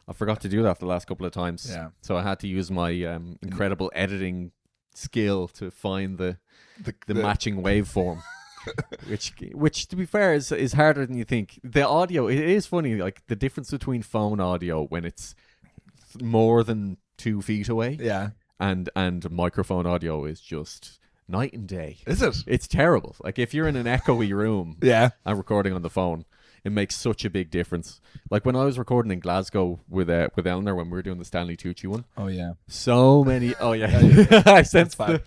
I forgot to do that the last couple of times. Yeah. So I had to use my incredible editing skill to find the matching waveform. which to be fair is harder than you think. The audio, it is funny, like the difference between phone audio when it's more than 2 feet away, and microphone audio is just night and day. Is it? It's terrible. Like if you're in an echoey room, and recording on the phone, it makes such a big difference. Like when I was recording in Glasgow with Eleanor when we were doing the Stanley Tucci one. Oh yeah. So many. Oh yeah. I sensed fine.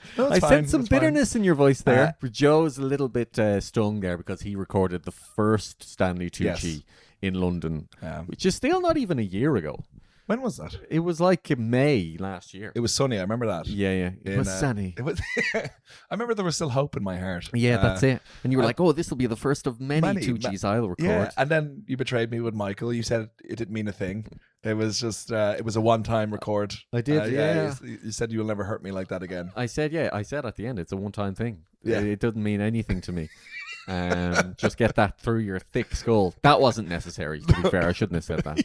some bitterness in your voice there. Joe's a little bit stung there because he recorded the first Stanley Tucci in London, which is still not even a year ago. When was that? It was like May last year. It was sunny. I remember that. Yeah. It was sunny. It was. I remember there was still hope in my heart. Yeah, that's it. And you were like, "Oh, this will be the first of many Tucci's I'll record." Yeah, and then you betrayed me with Michael. You said it didn't mean a thing. It was just, it was a one-time record. I did. You said you'll never hurt me like that again. I said, I said at the end, it's a one-time thing. Yeah. It doesn't mean anything to me. Just get that through your thick skull. That wasn't necessary, to be fair. I shouldn't have said that.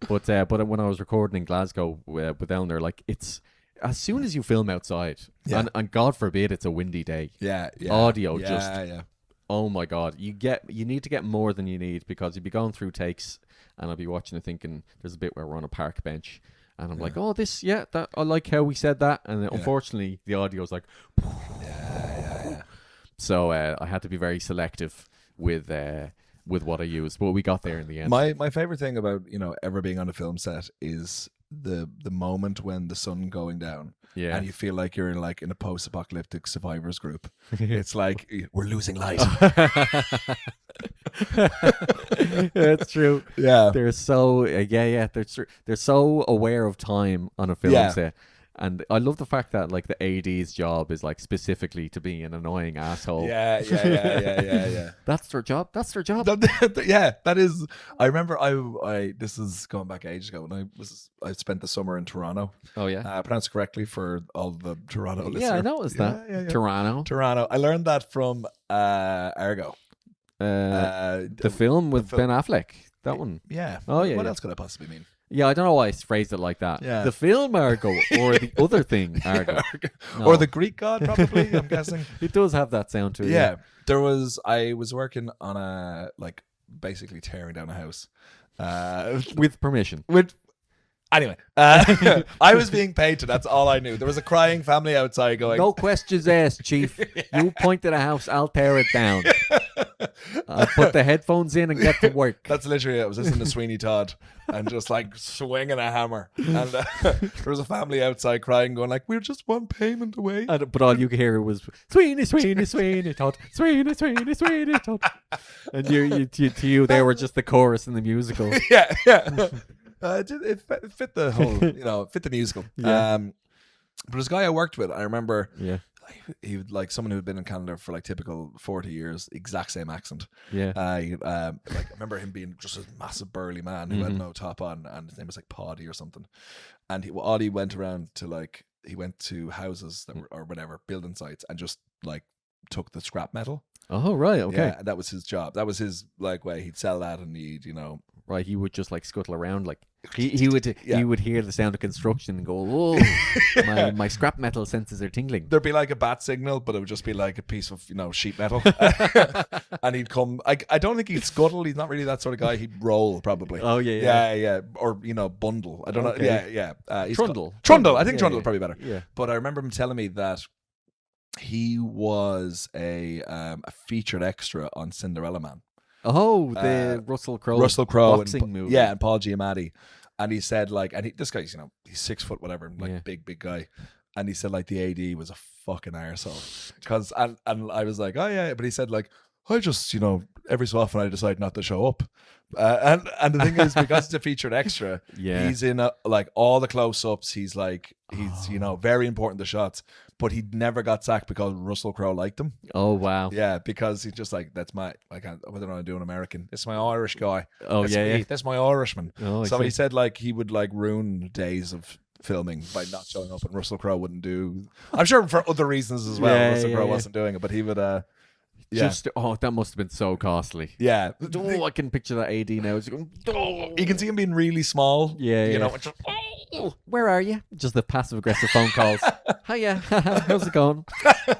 But when I was recording in Glasgow with Eleanor, like it's as soon as you film outside, and God forbid it's a windy day. Audio oh my God, you need to get more than you need, because you'd be going through takes, and I'll be watching it thinking there's a bit where we're on a park bench. And I'm like, oh, that I like how we said that, and unfortunately the audio's like, So I had to be very selective with what I used, but we got there in the end. My favorite thing about ever being on a film set is the moment when the sun going down, and you feel like you're in a post-apocalyptic survivors group. It's like we're losing light. That's true. Yeah, they're so they're so aware of time on a film set. And I love the fact that like the AD's job is like specifically to be an annoying asshole. Yeah. That's their job. Yeah, that is. I remember I this is going back ages ago when I spent the summer in Toronto. Oh yeah, I pronounced correctly for all the Toronto listeners. Yeah, I noticed that. Yeah. Toronto. I learned that from Argo. The film with Ben Affleck. That one. Yeah. Oh yeah. What else could I possibly mean? Yeah, I don't know why I phrased it like that. Yeah. The film Argo or the other thing Argo. No. Or the Greek god, probably, I'm guessing. It does have that sound to it. Yeah. I was working on basically tearing down a house. With permission. Anyway, I was being paid to. That's all I knew. There was a crying family outside going, no questions asked, Chief. You point at a house, I'll tear it down. I'll put the headphones in and get to work. That's literally it. I was listening to Sweeney Todd and just like swinging a hammer. And there was a family outside crying, going like, we're just one payment away. But all you could hear was, Sweeney, Sweeney, Sweeney Todd. Sweeney, Sweeney, Sweeney Todd. And to you, they were just the chorus in the musical. Yeah. It fit the whole, fit the musical. Yeah. But this guy I worked with, I remember, he would like someone who had been in Canada for like typical 40 years, exact same accent. Yeah. I remember him being just a massive burly man who had no top on, and his name was like Paddy or something. And he went around to he went to houses that were, or whatever, building sites, and just like took the scrap metal. Oh right, okay. Yeah, that was his job. That was his way. He'd sell that, and he'd Right, he would just like scuttle around like he would hear the sound of construction and go, "Whoa, my scrap metal senses are tingling." There'd be like a bat signal, but it would just be like a piece of sheet metal. And he'd come. I don't think he'd scuttle. He's not really that sort of guy. He'd roll probably. Oh yeah. Or bundle. I don't know. Yeah. Trundle. Trundle. I think Trundle would probably be better. Yeah. But I remember him telling me that he was a featured extra on Cinderella Man. Oh, the Russell Crowe boxing movie. Yeah, and Paul Giamatti. And he said this guy's, he's 6 foot whatever, big guy. And he said the AD was a fucking arsehole. And I was like, oh yeah, but he said I just, every so often I decide not to show up. And the thing is, because it's a featured extra, he's in all the close-ups. He's very important to shots. But he never got sacked because Russell Crowe liked him. Oh wow! Yeah, because he's just that's my I don't know how to do an American. It's my Irish guy. Oh that's yeah, me. That's my Irishman. Oh, so he said he would ruin days of filming by not showing up, and Russell Crowe wouldn't do. I'm sure for other reasons as well. Russell Crowe wasn't doing it, but he would. Yeah. That must have been so costly. Yeah. I can picture that AD now. It's going, You can see him being really small. Yeah, You yeah. know, just, where are you? Just the passive aggressive phone calls. Hiya, how's it going?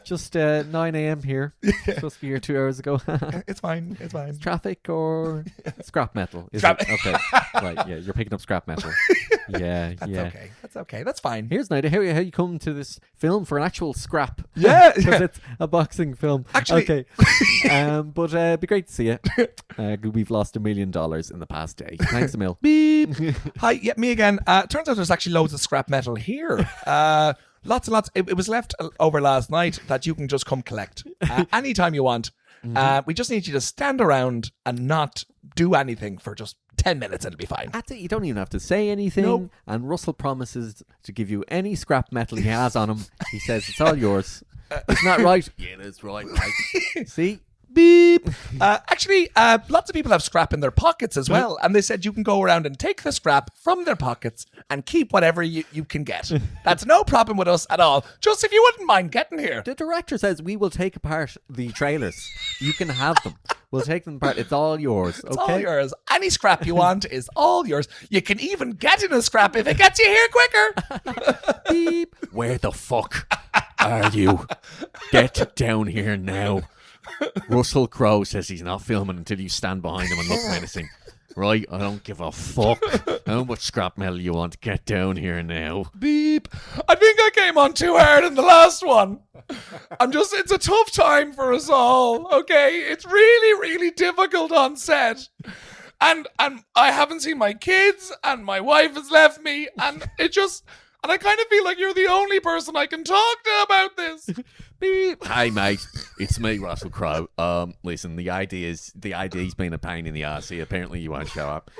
Just 9 a.m. here. Supposed to be here 2 hours ago. it's fine. It's fine. Traffic or scrap metal? Is Scrap- it? Okay, right. Yeah, you're picking up scrap metal. Yeah, That's yeah. okay. That's okay. That's fine. Here's an idea. How you come to this film for an actual scrap? Yeah, Because yeah. it's a boxing film. Actually- Okay. But it'd be great to see you. We've lost $1 million in the past day. Thanks a mil. Beep. Hi, yeah, me again. Turns out there's actually loads of scrap metal here. Lots and lots. It was left over last night that you can just come collect anytime you want. We just need you to stand around and not do anything for just 10 minutes and it'll be fine. That's it. You don't even have to say anything. Nope. And Russell promises to give you any scrap metal he has on him. He says it's all yours. Isn't that right? Yeah, that's right. See? Beep. Actually, lots of people have scrap in their pockets as well. And they said you can go around and take the scrap from their pockets and keep whatever you can get. That's no problem with us at all. Just if you wouldn't mind getting here. The director says we will take apart the trailers. You can have them. We'll take them apart. It's all yours. It's okay? all yours. Any scrap you want is all yours. You can even get in a scrap if it gets you here quicker. Beep. Where the fuck are you? Get down here now. Russell Crowe says he's not filming until you stand behind him and look menacing. Right? I don't give a fuck how much scrap metal you want. Get down here now. Beep. I think I came on too hard in the last one. It's a tough time for us all, okay? It's really, really difficult on set. And I haven't seen my kids and my wife has left me and I kind of feel like you're the only person I can talk to about this. Beep. Hi mate, it's me, Russell Crowe. Listen, the ID's been a pain in the arse. Apparently you won't show up.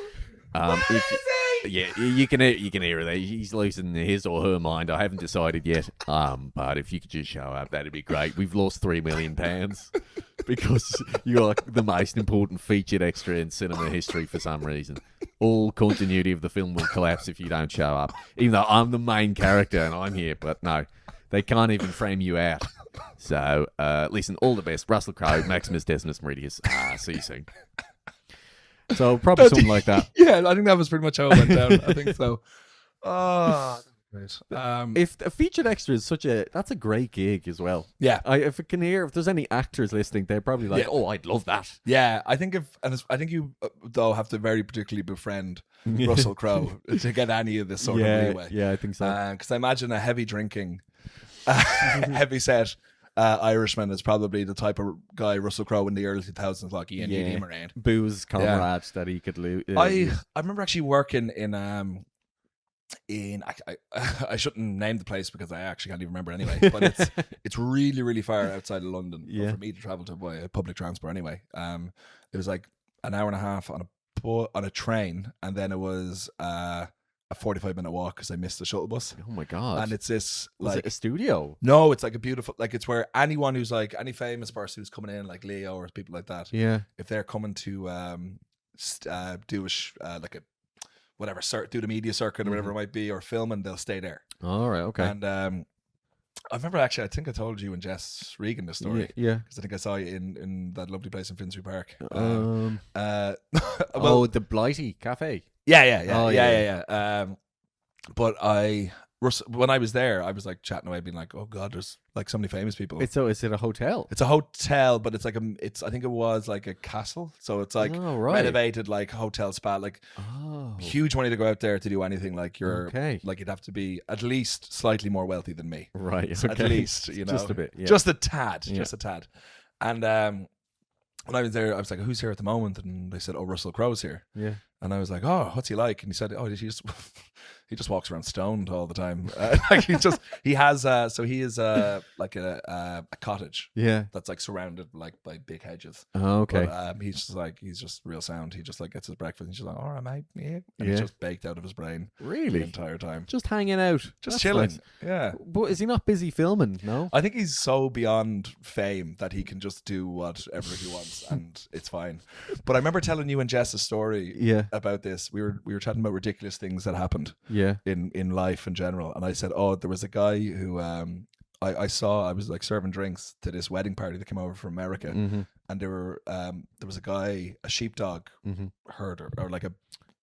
Yeah, you can hear it. He's losing his or her mind. I haven't decided yet. But if you could just show up, that'd be great. We've lost £3 million because you're like the most important featured extra in cinema history for some reason. All continuity of the film will collapse if you don't show up. Even though I'm the main character and I'm here, but no, they can't even frame you out. So, listen, all the best. Russell Crowe, Maximus Decimus Meridius. See you soon. So probably something like that. Yeah, I think that was pretty much how it went down. I think so. Oh, great. If a featured extra is that's a great gig as well. Yeah. If there's any actors listening, they're probably like, oh, I'd love that. Yeah, I think you though have to very particularly befriend Russell Crowe to get any of this sort of leeway. Yeah, I think so. Because I imagine a heavy drinking, heavy set Irishman is probably the type of guy Russell Crowe in the early 2000s like Ian him around. Booze comrades that he could lose. I remember actually working in I shouldn't name the place because I actually can't even remember anyway, but it's really, really far outside of London for me to travel to by public transport anyway. It was like an hour and a half on a train, and then it was a 45-minute walk because I missed the shuttle bus. Oh my god. And it's this Was it a studio? No, it's like a beautiful, like it's where anyone who's like any famous person who's coming in, like Leo or people like that, if they're coming to do like a whatever, do the media circuit or whatever it might be, or filming, they'll stay there. All right, okay. And I remember actually, I think I told you and Jess Regan this story. Yeah. Because I think I saw you in that lovely place in Finsbury Park. Well, the Blighty Cafe. Yeah. But when I was there, I was like chatting away, being like, "Oh God, there's like so many famous people." Is it a hotel? It's a hotel, but it's like I think it was like a castle, so it's like renovated, like hotel spa, like huge money to go out there to do anything. Like like you'd have to be at least slightly more wealthy than me, right? Okay. At least, you know, just a bit, just a tad. And when I was there, I was like, "Who's here at the moment?" And they said, "Oh, Russell Crowe's here." Yeah. And I was like, "Oh, what's he like?" And he said, "Oh, he just walks around stoned all the time. Like he is like a cottage. Yeah. That's like surrounded like by big hedges. Oh, okay. But, he's just real sound. He just like gets his breakfast and he's just like, all right, mate. Yeah. And he's just baked out of his brain. Really? The entire time. Just hanging out. Just chilling. Nice. Yeah. But is he not busy filming? No. I think he's so beyond fame that he can just do whatever he wants and it's fine. But I remember telling you and Jess a story about this. We were chatting about ridiculous things that happened. Yeah. In life in general, and I said, "Oh, there was a guy who I was like serving drinks to this wedding party that came over from America, and there was a guy, a sheepdog herder, or like a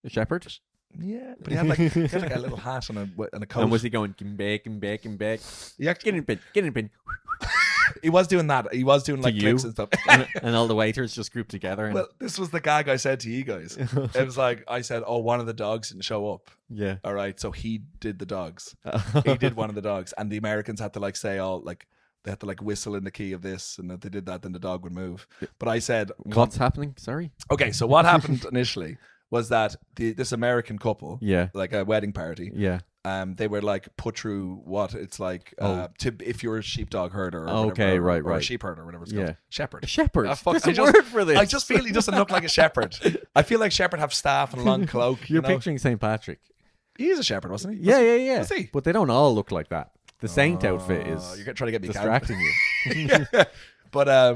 shepherd. Yeah, but he had like a little hat and a coat. And was he going back and back and back? Yeah, get in bin. He was doing that. He was doing like clicks and stuff. And all the waiters just grouped together. And... Well, this was the gag I said to you guys. It was like, I said, oh, one of the dogs didn't show up. Yeah. All right. So he did the dogs. He did one of the dogs. And the Americans had to like say all like, they had to like whistle in the key of this. And if they did that, then the dog would move. But I said, what's happening? Sorry. Okay. So what happened initially was that this American couple, like a wedding party, they were like put through what it's like to if you're a sheepdog herder or whatever, or a sheep herder or whatever it's called. Shepherd. A shepherd. There's a word for this. I just feel he doesn't look like a shepherd. I feel like shepherd have staff and a long cloak. You're picturing St. Patrick. He's a shepherd, wasn't he? Yeah. Was he? But they don't all look like that. The saint outfit is you're trying to get me distracting you. Yeah. But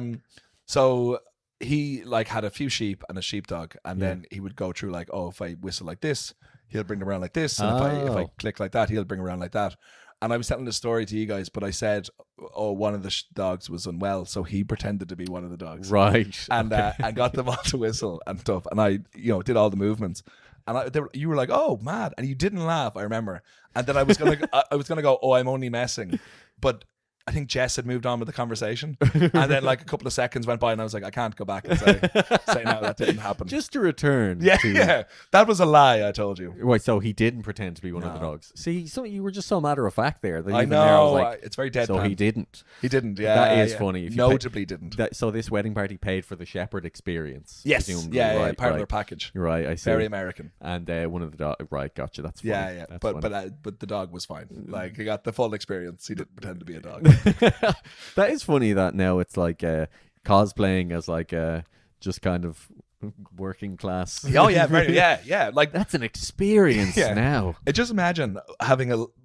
so he like had a few sheep and a sheepdog, and then he would go through like, oh, if I whistle like this, he'll bring around like this, and if I click like that, he'll bring around like that. And I was telling the story to you guys, but I said, oh, one of the dogs was unwell, so he pretended to be one of the dogs, right? And I got them all to whistle and stuff, and I did all the movements, and you were like, oh, mad, and you didn't laugh, I remember. And then I was gonna go, oh, I'm only messing, but I think Jess had moved on with the conversation, and then like a couple of seconds went by, and I was like, I can't go back and say no, that didn't happen. Just to return. Yeah, that was a lie. I told you. Right, so he didn't pretend to be one of the dogs. See, so you were just so matter of fact there. That I know. There, I was like, it's very deadpan. So he didn't. He didn't. Yeah, that is funny. If notably didn't. So this wedding party paid for the shepherd experience. Yes. Presumably. Yeah. Part of their package. Right. I see. Very American. And one of the dogs. Right. Gotcha. That's funny. Yeah. That's but the dog was fine. Like he got the full experience. He didn't pretend to be a dog. That is funny that now it's like cosplaying as like just kind of working class. Oh yeah, yeah. Like that's an experience now. Just imagine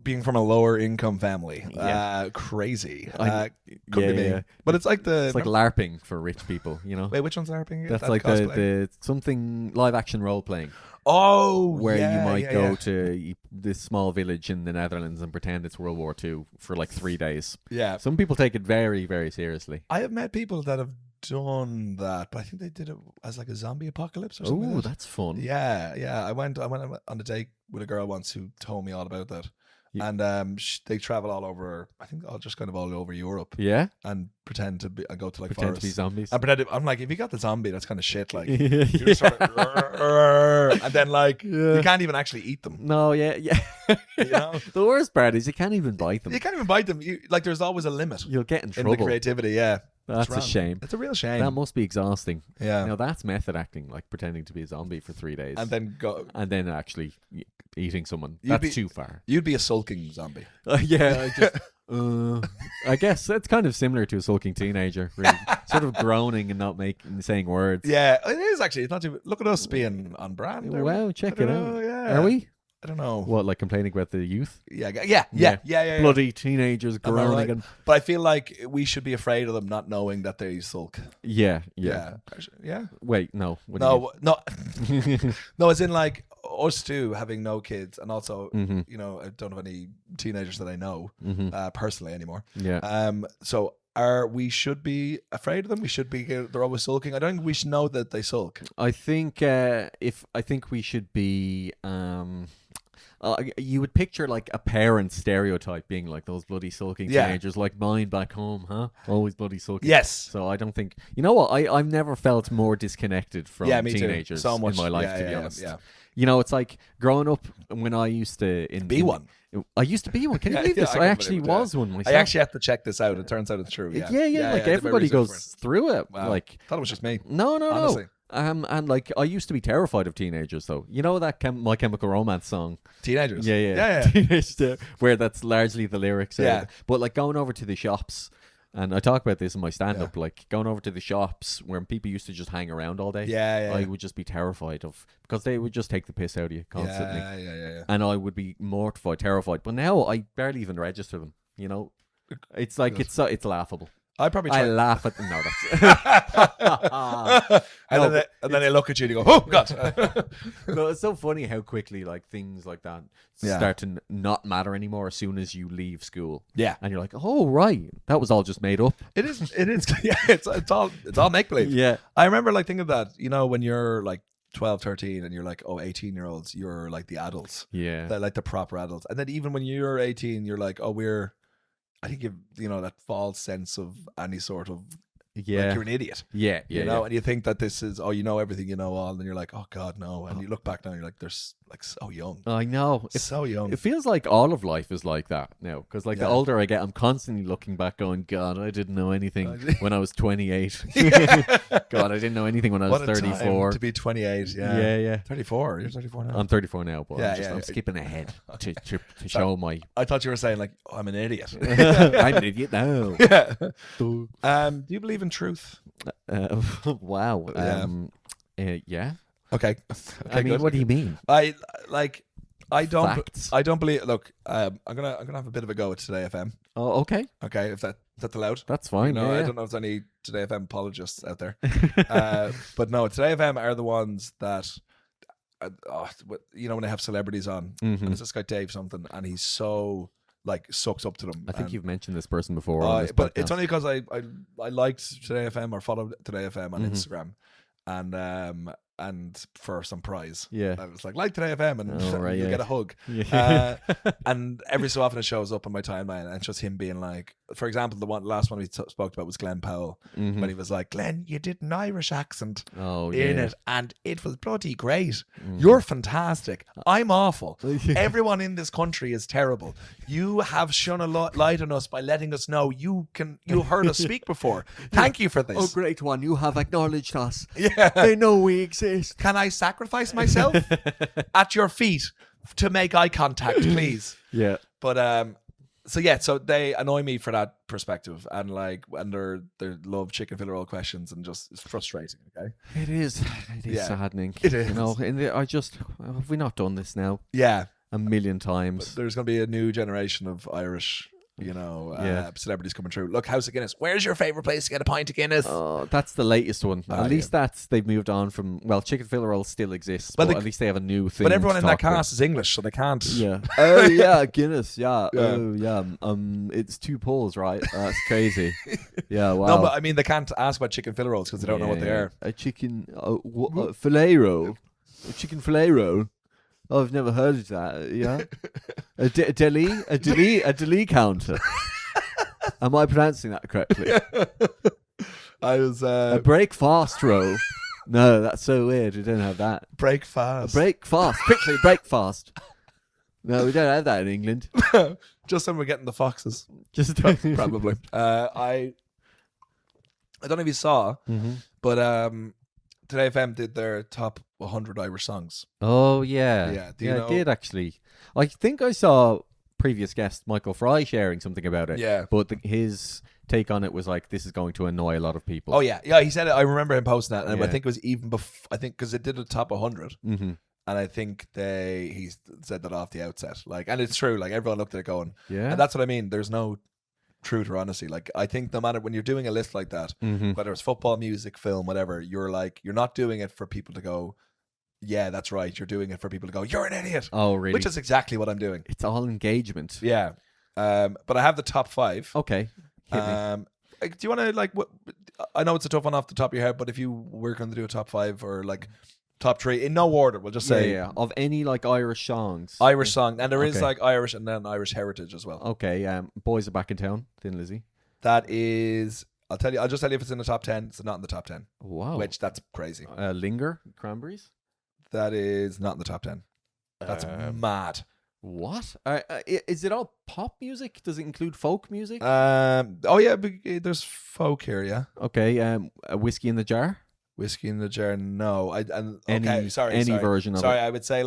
being from a lower income family. Crazy. Could be me. But it's like LARPing for rich people. Wait, which one's LARPing? That's like the something live action role playing. Oh, where you might go to this small village in the Netherlands and pretend it's World War II for like 3 days. Yeah. Some people take it very, very seriously. I have met people that have done that, but I think they did it as like a zombie apocalypse or something. Oh, that's fun. Yeah. I went on a date with a girl once who told me all about that. Yeah. And they travel all over. I think just kind of all over Europe. Yeah, and pretend to be. I go to like pretend forests. to be zombies. I'm like, if you got the zombie, that's kind of shit. Like, you just sort of, and then like you can't even actually eat them. No, yeah. The worst part is you can't even bite them. You can't even bite them. Like, there's always a limit. You'll get in trouble. In the creativity, yeah. That's a shame. It's a real shame. That must be exhausting. Yeah. That's method acting, like pretending to be a zombie for 3 days. And then actually eating someone. That's too far. You'd be a sulking zombie. I guess that's kind of similar to a sulking teenager, really. Sort of groaning and not saying words. Yeah, it is actually. It's not too. Look at us being on brand. Wow, check it out. Yeah. Are we? I don't know. What, like complaining about the youth? Yeah. Bloody teenagers groaning. Right? But I feel like we should be afraid of them not knowing that they sulk. Yeah. Wait, no. No. No, as in like us too, having no kids, and also, I don't have any teenagers that I know personally anymore. Yeah. So we should be afraid of them. We should be. They're always sulking. I don't think we should know that they sulk. I think we should be. You would picture like a parent stereotype being like those bloody sulking teenagers, like mine back home, huh? Always bloody sulking. Yes. So I don't think what I've never felt more disconnected from teenagers so much in my life, to be honest. Yeah. It's like growing up when I used to be one. I used to be one. Can you believe this? I actually was one myself. I actually have to check this out. It turns out it's true. Yeah. Like everybody goes through it. Wow. Like thought it was just me. No. Honestly. And like I used to be terrified of teenagers, though. You know that My Chemical Romance song, Teenagers. Yeah. Teenagers, where that's largely the lyrics. Yeah. But like going over to the shops, and I talk about this in my stand-up, like going over to the shops where people used to just hang around all day. Yeah. I would just be terrified of, because they would just take the piss out of you constantly. Yeah. And I would be mortified, terrified. But now I barely even register them. It's like it's laughable. I probably I try. laugh at them. No, that's. And then they look at you and you go, oh God. No, it's so funny how quickly like things like that start to not matter anymore as soon as you leave school. Yeah. And you're like, oh right, that was all just made up. It is. Yeah, it's all make believe. Yeah. I remember like thinking that, when you're like 12, 13 and you're like, 18-year-olds, you're like the adults. Yeah. They're like the proper adults. And then even when you're 18, you're like, I think that false sense of any sort of like you're an idiot. Yeah. And you think that this is everything, all, and you're like, oh God, no. And you look back now and you're like, they're like so young. I know. So young. It feels like all of life is like that now. Because the older I get, I'm constantly looking back going, God, I didn't know anything when I was 28. God, I didn't know anything when I was 34. Time to be 28, yeah. Yeah. 34. You're 34 now. I'm 34 now, but Yeah, I'm skipping ahead to show my... I thought you were saying like, I'm an idiot. I'm an idiot now. Yeah. Do you believe in truth? Wow. Yeah. Yeah. Okay. I mean, good. what do you mean? I don't. Facts. I don't believe. Look, I'm gonna have a bit of a go at Today FM. Oh, okay. Okay, if that's allowed. That's fine. I Yeah. don't know if there's any Today FM apologists out there, but no, Today FM are the ones that, when they have celebrities on, and there's this guy Dave something, and he's so like sucks up to them. I think you've mentioned this person before. On this but podcast. it's only because I liked Today FM or followed Today FM on Instagram, and for some prize. Yeah. I was like Today FM and you get a hug. Yeah. And every so often it shows up on my timeline and it's just him being like, for example, the last one we spoke about was Glenn Powell, when he was like, Glenn, you did an Irish accent in it and it was bloody great. You're fantastic. I'm awful. Everyone in this country is terrible. You have shone a light on us by letting us know you heard us speak before. Thank you for this. Oh, great one. You have acknowledged us. Yeah. They know we exist. Can I sacrifice myself at your feet to make eye contact, please? Yeah. But so they annoy me for that perspective, and they love chicken fillet roll questions, and just it's frustrating. Okay, it is saddening. It is. Have we not done this now? Yeah, a million times. But there's going to be a new generation of Irish, celebrities coming through. Look, House of Guinness. Where's your favorite place to get a pint of Guinness? Oh, that's the latest one. At least they've moved on from. Well, chicken fillet roll still exists, but at least they have a new thing. But everyone in that cast is English, so they can't. Yeah. Oh yeah, Guinness. Yeah. Oh yeah. It's 2 pulls, right? That's crazy. Yeah. Wow. No, but I mean they can't ask about chicken fillet rolls because they don't know what they are. A chicken fillet roll. A chicken fillet roll. Oh, I've never heard of that. Yeah, a deli counter. Am I pronouncing that correctly? I was a break fast roll. No, that's so weird. We don't have that. Break fast. Break fast. Quickly, break fast. No, we don't have that in England. Just when we're getting the foxes. Just probably. I don't know if you saw, but Today FM did their top 100 Irish songs. Oh, yeah. Yeah, I did actually. I think I saw previous guest Michael Fry sharing something about it. Yeah. But his take on it was like, this is going to annoy a lot of people. Oh, yeah. Yeah, he said it. I remember him posting that. And Yeah. I think it was even before, because it did a top 100. Mm-hmm. And I think he said that off the outset. And it's true. Everyone looked at it going. Yeah. And that's what I mean. There's no truth or honesty. I think no matter when you're doing a list like that, whether it's football, music, film, whatever, you're not doing it for people to go, yeah, that's right. You're doing it for people to go, you're an idiot. Oh, really? Which is exactly what I'm doing. It's all engagement. Yeah. But I have the top 5. Okay. Hit me. Do you want to I know it's a tough one off the top of your head, but if you were going to do a top 5 or top 3 in no order, we'll just say of any Irish songs. Irish song, and there is Irish and then Irish heritage as well. Okay. Boys Are Back in Town. Thin Lizzy. That is. I'll just tell you if it's in the top 10. It's not in the top 10. Wow. Which that's crazy. Linger. Cranberries. That is not in the top 10. That's mad. What? Is it all pop music? Does it include folk music? Oh yeah, there's folk here. Yeah. Okay. A Whiskey in the Jar. Whiskey in the Jar. No. Any version of it. Sorry, I would say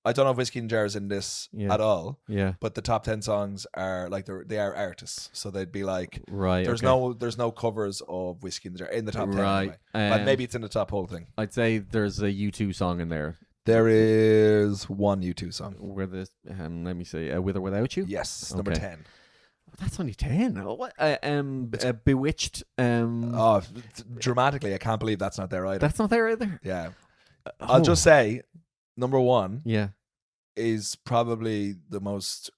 I don't know if Whiskey in the Jar is in this at all. Yeah. But the top 10 songs are they are artists, so they'd be right. There's no covers of Whiskey in the Jar in the top 10. Right. Anyway. But maybe it's in the top whole thing. I'd say there's a U2 song in there. There is one U2 song. Where let me see, With or Without You? Yes, number 10. That's only 10. Oh, what? Bewitched. Oh, dramatically, I can't believe that's not there either. That's not there either. Yeah. I'll just say, number one Yeah. is probably the most.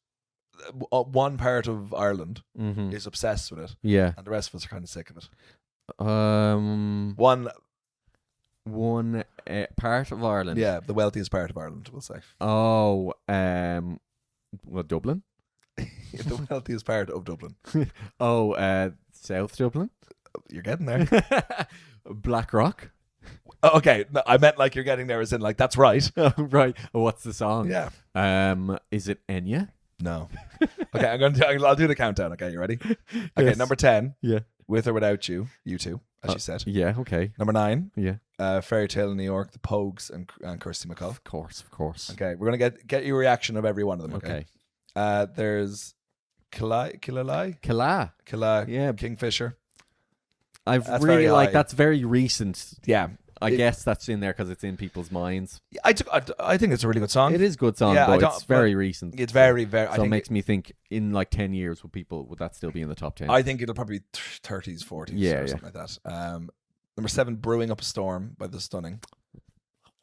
One part of Ireland Mm-hmm. is obsessed with it, Yeah. and the rest of us are kind of sick of it. One One, part of Ireland. yeah, the wealthiest part of Ireland, we'll say. Oh, well, Dublin. The wealthiest part of Dublin. Oh, South Dublin. You're getting there. Blackrock. Oh, okay, no, I meant like you're getting there as in like that's right. Oh, right. What's the song? Yeah. Is it Enya? No. Okay, I'll do the countdown. Okay, you ready? Okay, Yes. number 10. Yeah. With or without you, you two, as you said. Yeah. Okay. Number 9. Yeah. Fairy Tale in New York, The Pogues, and Kirsty MacColl. Of course. Okay, we're gonna get your reaction of every one of them. Okay. There's Killa, Yeah. Kingfisher. I've That's really very like high. that's very recent. Yeah, I guess that's in there because it's in people's minds. I think it's a really good song. It is a good song, Yeah, but it's very recent. It's very, very. So I it think makes me think in like 10 years would that still be in the top 10? I think it'll probably be 30s, 40s, Yeah, or something like that. Number 7, Brewing Up a Storm by The Stunning.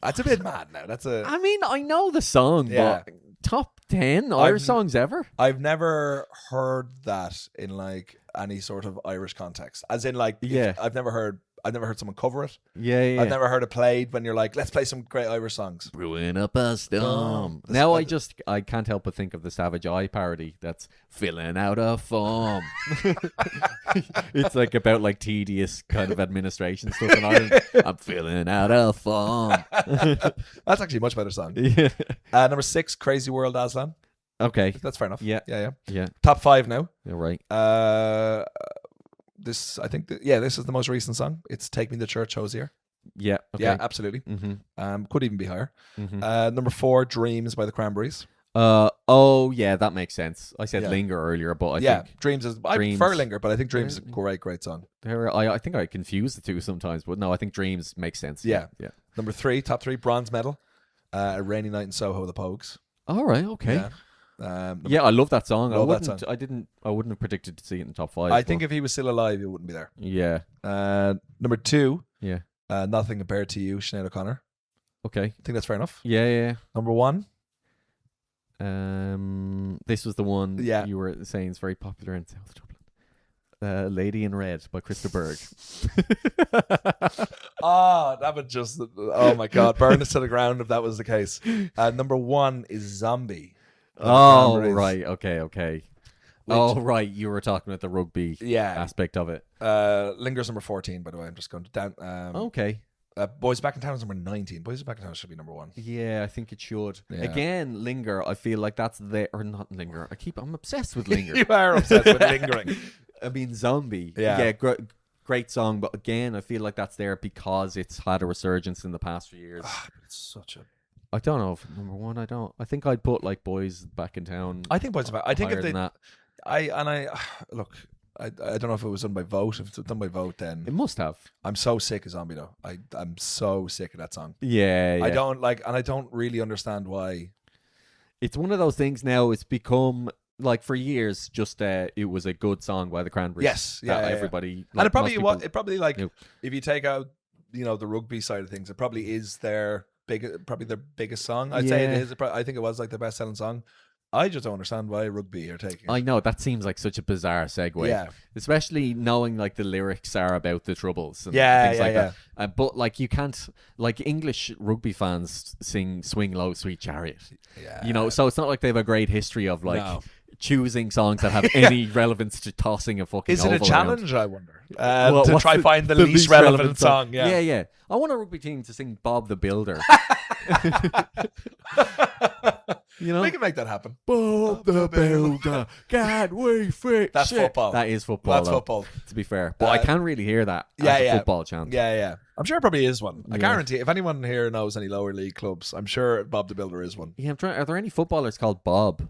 That's a bit mad now. I mean, I know the song, Yeah. but top 10 Irish songs ever? I've never heard that in like any sort of Irish context. As in like, Yeah. I've never heard someone cover it. Yeah. I've never heard it played when you're like, let's play some great Irish songs. Brewing up a storm. This- Now I can't help but think of the Savage Eye parody that's filling out a form. It's like about like tedious kind of administration stuff in Ireland. I'm filling out a form. That's actually a much better song. Yeah. Number 6, Crazy World, Aslan. Okay. That's fair enough. Yeah. Yeah. Top 5 now. You're right. This is the most recent song. It's Take Me to Church, Hosier. Yeah. Okay. Yeah, absolutely. Mm-hmm. Could even be higher. Mm-hmm. Number 4, Dreams by the Cranberries. Oh yeah, that makes sense. I said Yeah. Linger earlier, but I think Dreams is. I Dreams- prefer Linger, but I think Dreams is a great song. I think I confuse the two sometimes, but no, I think Dreams makes sense. Yeah. Yeah. Number 3, top 3, Bronze Medal. A Rainy Night in Soho, The Pogues. All right. Okay. Yeah. Yeah, I love that song. Love that song. I wouldn't have predicted to see it in the top 5. I think if he was still alive, he wouldn't be there. Yeah. Number 2, Yeah. Nothing Compared to You, Sinead O'Connor. Okay. I think that's fair enough. Yeah. Number 1, This was the one Yeah. you were saying is very popular in South Dublin. Lady in Red by Krista Berg. that would just, oh my God, burn us to the ground if that was the case. Number 1 is Zombie. Oh, Cranberries. right. Okay. Which- Oh, right. You were talking about the rugby Yeah. aspect of it. Linger's number 14, by the way. I'm just going to down. Okay. Boys Back in Town is number 19. Boys Back in Town should be number 1. Yeah, I think it should. Yeah. Again, Linger, I feel like that's there, or not Linger. I'm obsessed with Linger. You are obsessed with lingering. I mean, Zombie. Yeah. Great song, but again, I feel like that's there because it's had a resurgence in the past few years. It's such a. I don't know if number 1. I think I'd put like Boys Back in Town. I think Boys Back. I think higher if they. than that. Look. I don't know if it was done by vote. If it's done by vote, then It must have. I'm so sick of Zombie though. I'm so sick of that song. Yeah. I don't like, and I don't really understand why. It's one of those things now. It's become like for years, just it was a good song by the Cranberries. Yes, yeah, that yeah. everybody. And it most people- probably like knew. if you take out the rugby side of things, it probably is their biggest song. I'd say it Yeah. is. I think it was like the best selling song. I just don't understand why rugby are taking it. I know that seems like such a bizarre segue. Yeah. Especially knowing like the lyrics are about the Troubles and Yeah, things yeah, like yeah. that. But like you can't, like English rugby fans sing "Swing Low, Sweet Chariot." Yeah. So it's not like they have a great history of like No. choosing songs that have any relevance to tossing a fucking. Is it a oval challenge? I wonder. around. To What's try find the least relevant song. Yeah. Yeah. I want a rugby team to sing "Bob the Builder." We can make that happen. Bob the Builder, can we fix That's it? football. That is football. That's though, football. to be fair. But I can really hear that as a football chant. Yeah. I'm sure it probably is one. I Yeah. guarantee. If anyone here knows any lower league clubs, I'm sure Bob the Builder is one. Yeah, I'm trying. Are there any footballers called Bob?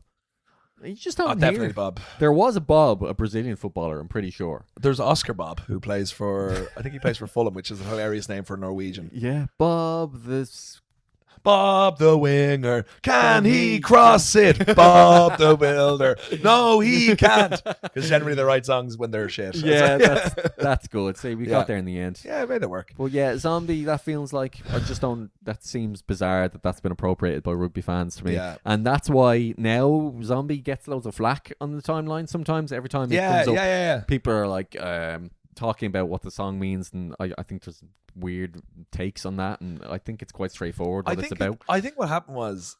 You just don't Definitely hear. Bob. There was a Bob, a Brazilian footballer. I'm pretty sure. There's Oscar Bob who plays for. I think he plays for Fulham, which is a hilarious name for a Norwegian. Yeah, Bob this. Bob the Winger, can he cross it? Bob the Builder, no, he can't. Because generally they write songs when they're shit. Yeah, that's good. See, we got there in the end. Yeah, I made it work. But yeah, Zombie, that feels like, I just don't, that seems bizarre that that's been appropriated by rugby fans to me. Yeah. And that's why now Zombie gets loads of flack on the timeline sometimes. Every time it comes up, people are like talking about what the song means, and I think there's weird takes on that, and I think it's quite straightforward what it's about. I think what happened was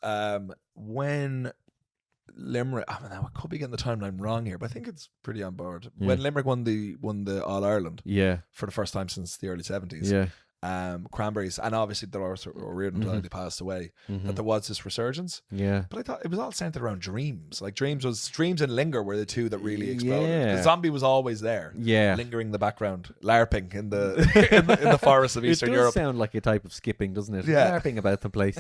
when Limerick, I could be getting the timeline wrong here, but I think it's pretty on board. When Limerick won the All Ireland, for the first time since the early 70s, Cranberries, and obviously Dolores O'Riordan until they passed away, that there was this resurgence. Yeah, but I thought it was all centered around Dreams. Like Dreams and Linger were the two that really exploded. The Zombie was always there, lingering in the background, LARPing in the in the forests of Eastern Europe. It does sound like a type of skipping, doesn't it? LARPing about the place.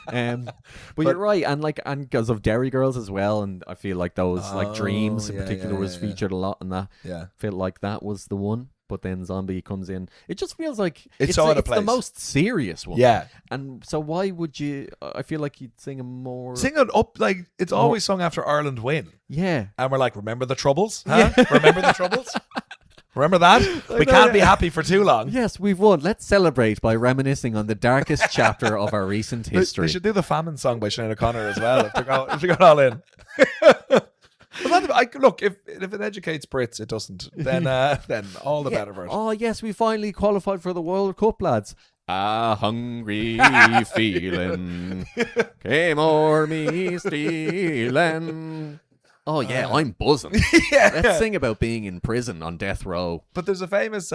But you're right, and because of Derry Girls as well, and I feel like those like Dreams in particular was featured a lot in that. Yeah, I feel like that was the one. But then Zombie comes in. It just feels like it's the most serious one. Yeah. And so why would you... I feel like you'd sing a more... Sing it up like it's always sung after Ireland win. Yeah. And we're like, remember the Troubles? Huh? Yeah. Remember the Troubles? Remember that? We can't be happy for too long. Yes, we've won. Let's celebrate by reminiscing on the darkest chapter of our recent history. We should do the Famine song by Sinead O'Connor as well if they got all in. Look, if it educates Brits, it doesn't. Then all the better for it. Oh yes, we finally qualified for the World Cup, lads. A hungry feeling came o'er me stealing. Oh yeah, I'm buzzing. Let's sing about being in prison on death row. But there's a famous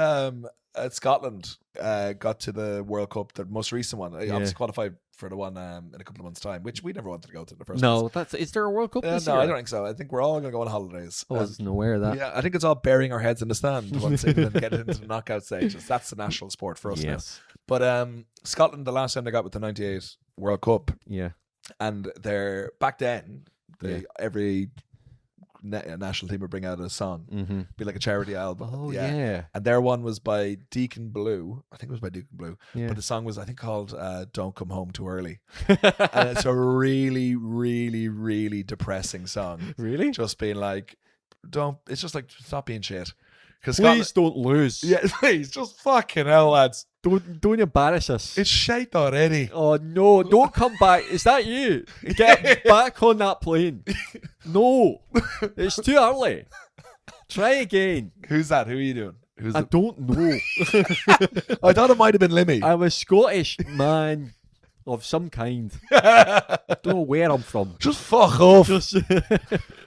Scotland got to the World Cup, the most recent one. Obviously qualified for the one in a couple of months' time, which we never wanted to go to in the first place. Is there a World Cup this year? No, I don't think so. I think we're all going to go on holidays. I wasn't aware of that. Yeah, I think it's all burying our heads in the stand once and then getting into the knockout stages. That's the national sport for us now. But Scotland, the last time they got with the 98 World Cup, and they're back then, every national team would bring out a song, be like a charity album. And their one was by Deacon Blue. I think it was by Deacon Blue, but the song was, I think, called Don't Come Home Too Early. And it's a really, really, really depressing song. Really? Just being like, it's just like, stop being shit. Please don't lose. Yeah, please, just fucking hell, lads. Don't embarrass us. It's shite already. Oh no, don't come back. Is that you? Get back on that plane. No, it's too early. Try again. Who's that? Who are you doing? I don't know. I thought it might have been Limmy. I'm a Scottish man of some kind. Don't know where I'm from. Just fuck off.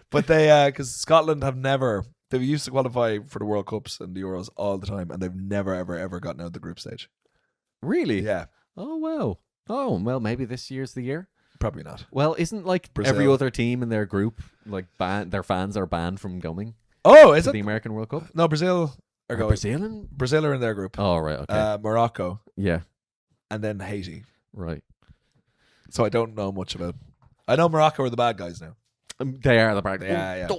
But they, because Scotland have never... They used to qualify for the World Cups and the Euros all the time, and they've never, ever, ever gotten out of the group stage. Really? Yeah. Oh, wow. Oh, well, maybe this year's the year. Probably not. Well, isn't like Brazil. Every other team in their group, like their fans are banned from going? Oh, is it? The American World Cup? No, Brazil are going. Brazil are in their group. Oh, right, okay. Morocco. Yeah. And then Haiti. Right. So I don't know much about... I know Morocco are the bad guys now. They are the bad guys. Yeah.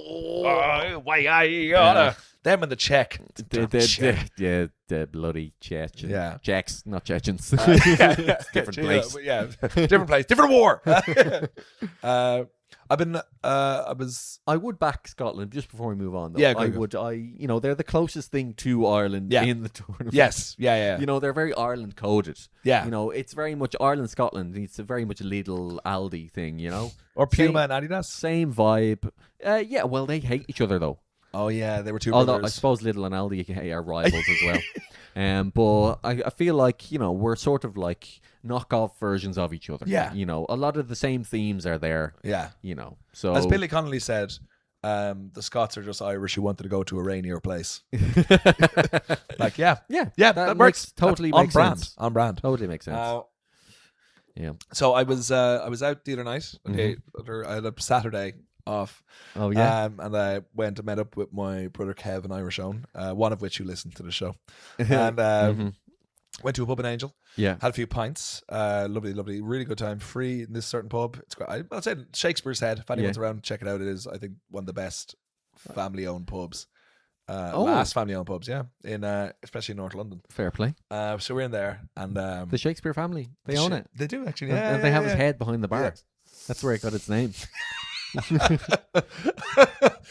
Them and the Czech. The bloody Chechen. Yeah. Czechs, not Chechens. Different place. Different place. Different war. I would back Scotland just before we move on though. Yeah, they're the closest thing to Ireland in the tournament. Yes. Yeah. They're very Ireland coded. Yeah. It's very much Ireland, Scotland. It's a very much a Lidl Aldi thing, Or Puma and Adidas. Same vibe. Well, they hate each other though. Oh yeah, they were two brothers. Although I suppose Lidl and Aldi are rivals as well. But I feel like, we're sort of like knockoff versions of each other. Yeah. A lot of the same themes are there. Yeah. So as Billy Connolly said, the Scots are just Irish who wanted to go to a rainier place. Like, yeah, that works. Totally on makes brand. sense. On brand. Totally makes sense. Yeah. So I was out the other night. Okay, I had a Saturday off. Oh yeah. And I went and met up with my brother Kev and Irish Own, one of which who listened to the show, and went to a pub in Angel. Yeah. Had a few pints. Lovely, really good time. Free in this certain pub. It's great. I'll say Shakespeare's Head. If anyone's around, check it out. It is, I think, one of the best family-owned pubs last family-owned pubs, in especially in North London. Fair play. So we're in there, and The Shakespeare family, they own it. They do actually, And they have his head behind the bar. That's where it got its name.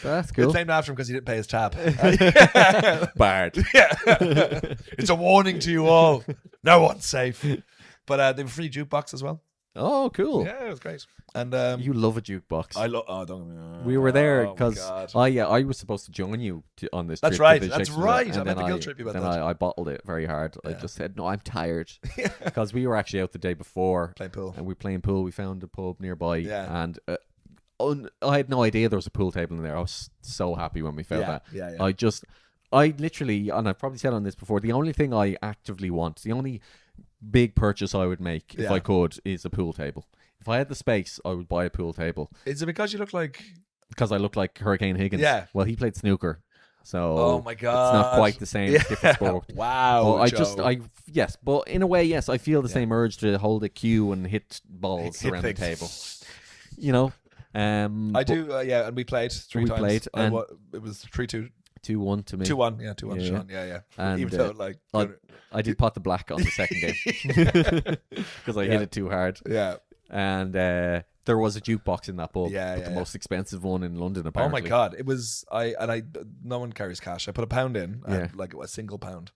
That's cool. It's named after him because he didn't pay his tab. Bard. Yeah. It's a warning to you all. No one's safe. But they have a free jukebox as well. Oh, cool. Yeah, it was great. And you love a jukebox. I love. Oh, don't. We were there because I was supposed to join you on this trip. That's right. To the That's Shakespeare, right. and I meant to guilt trip you about that. I bottled it very hard. I just said, no, I'm tired. Because we were actually out the day before. Playing pool. And we were playing pool. We found a pub nearby. Yeah. And I had no idea there was a pool table in there. I was so happy when we found that. Yeah. I literally, and I've probably said on this before, the only thing I actively want, the only big purchase I would make if I could is a pool table. If I had the space, I would buy a pool table. Is it because you look like... Because I look like Hurricane Higgins. Yeah. Well, he played snooker. So oh my God. It's not quite the same. It's different sport. Wow. But yes, but in a way, yes, I feel the same urge to hold a cue and hit balls around the table. You know? I do, and we played 3 times. Played, and it was 3-2. 2-1 to me. 2-1, 2-1 to Sean. Yeah. And, even though, like... I did pot the black on the second game. Because I hit it too hard. Yeah. And there was a jukebox in that pub. The most expensive one in London, apparently. Oh my God. It was... no one carries cash. I put £1 in, like a single £1.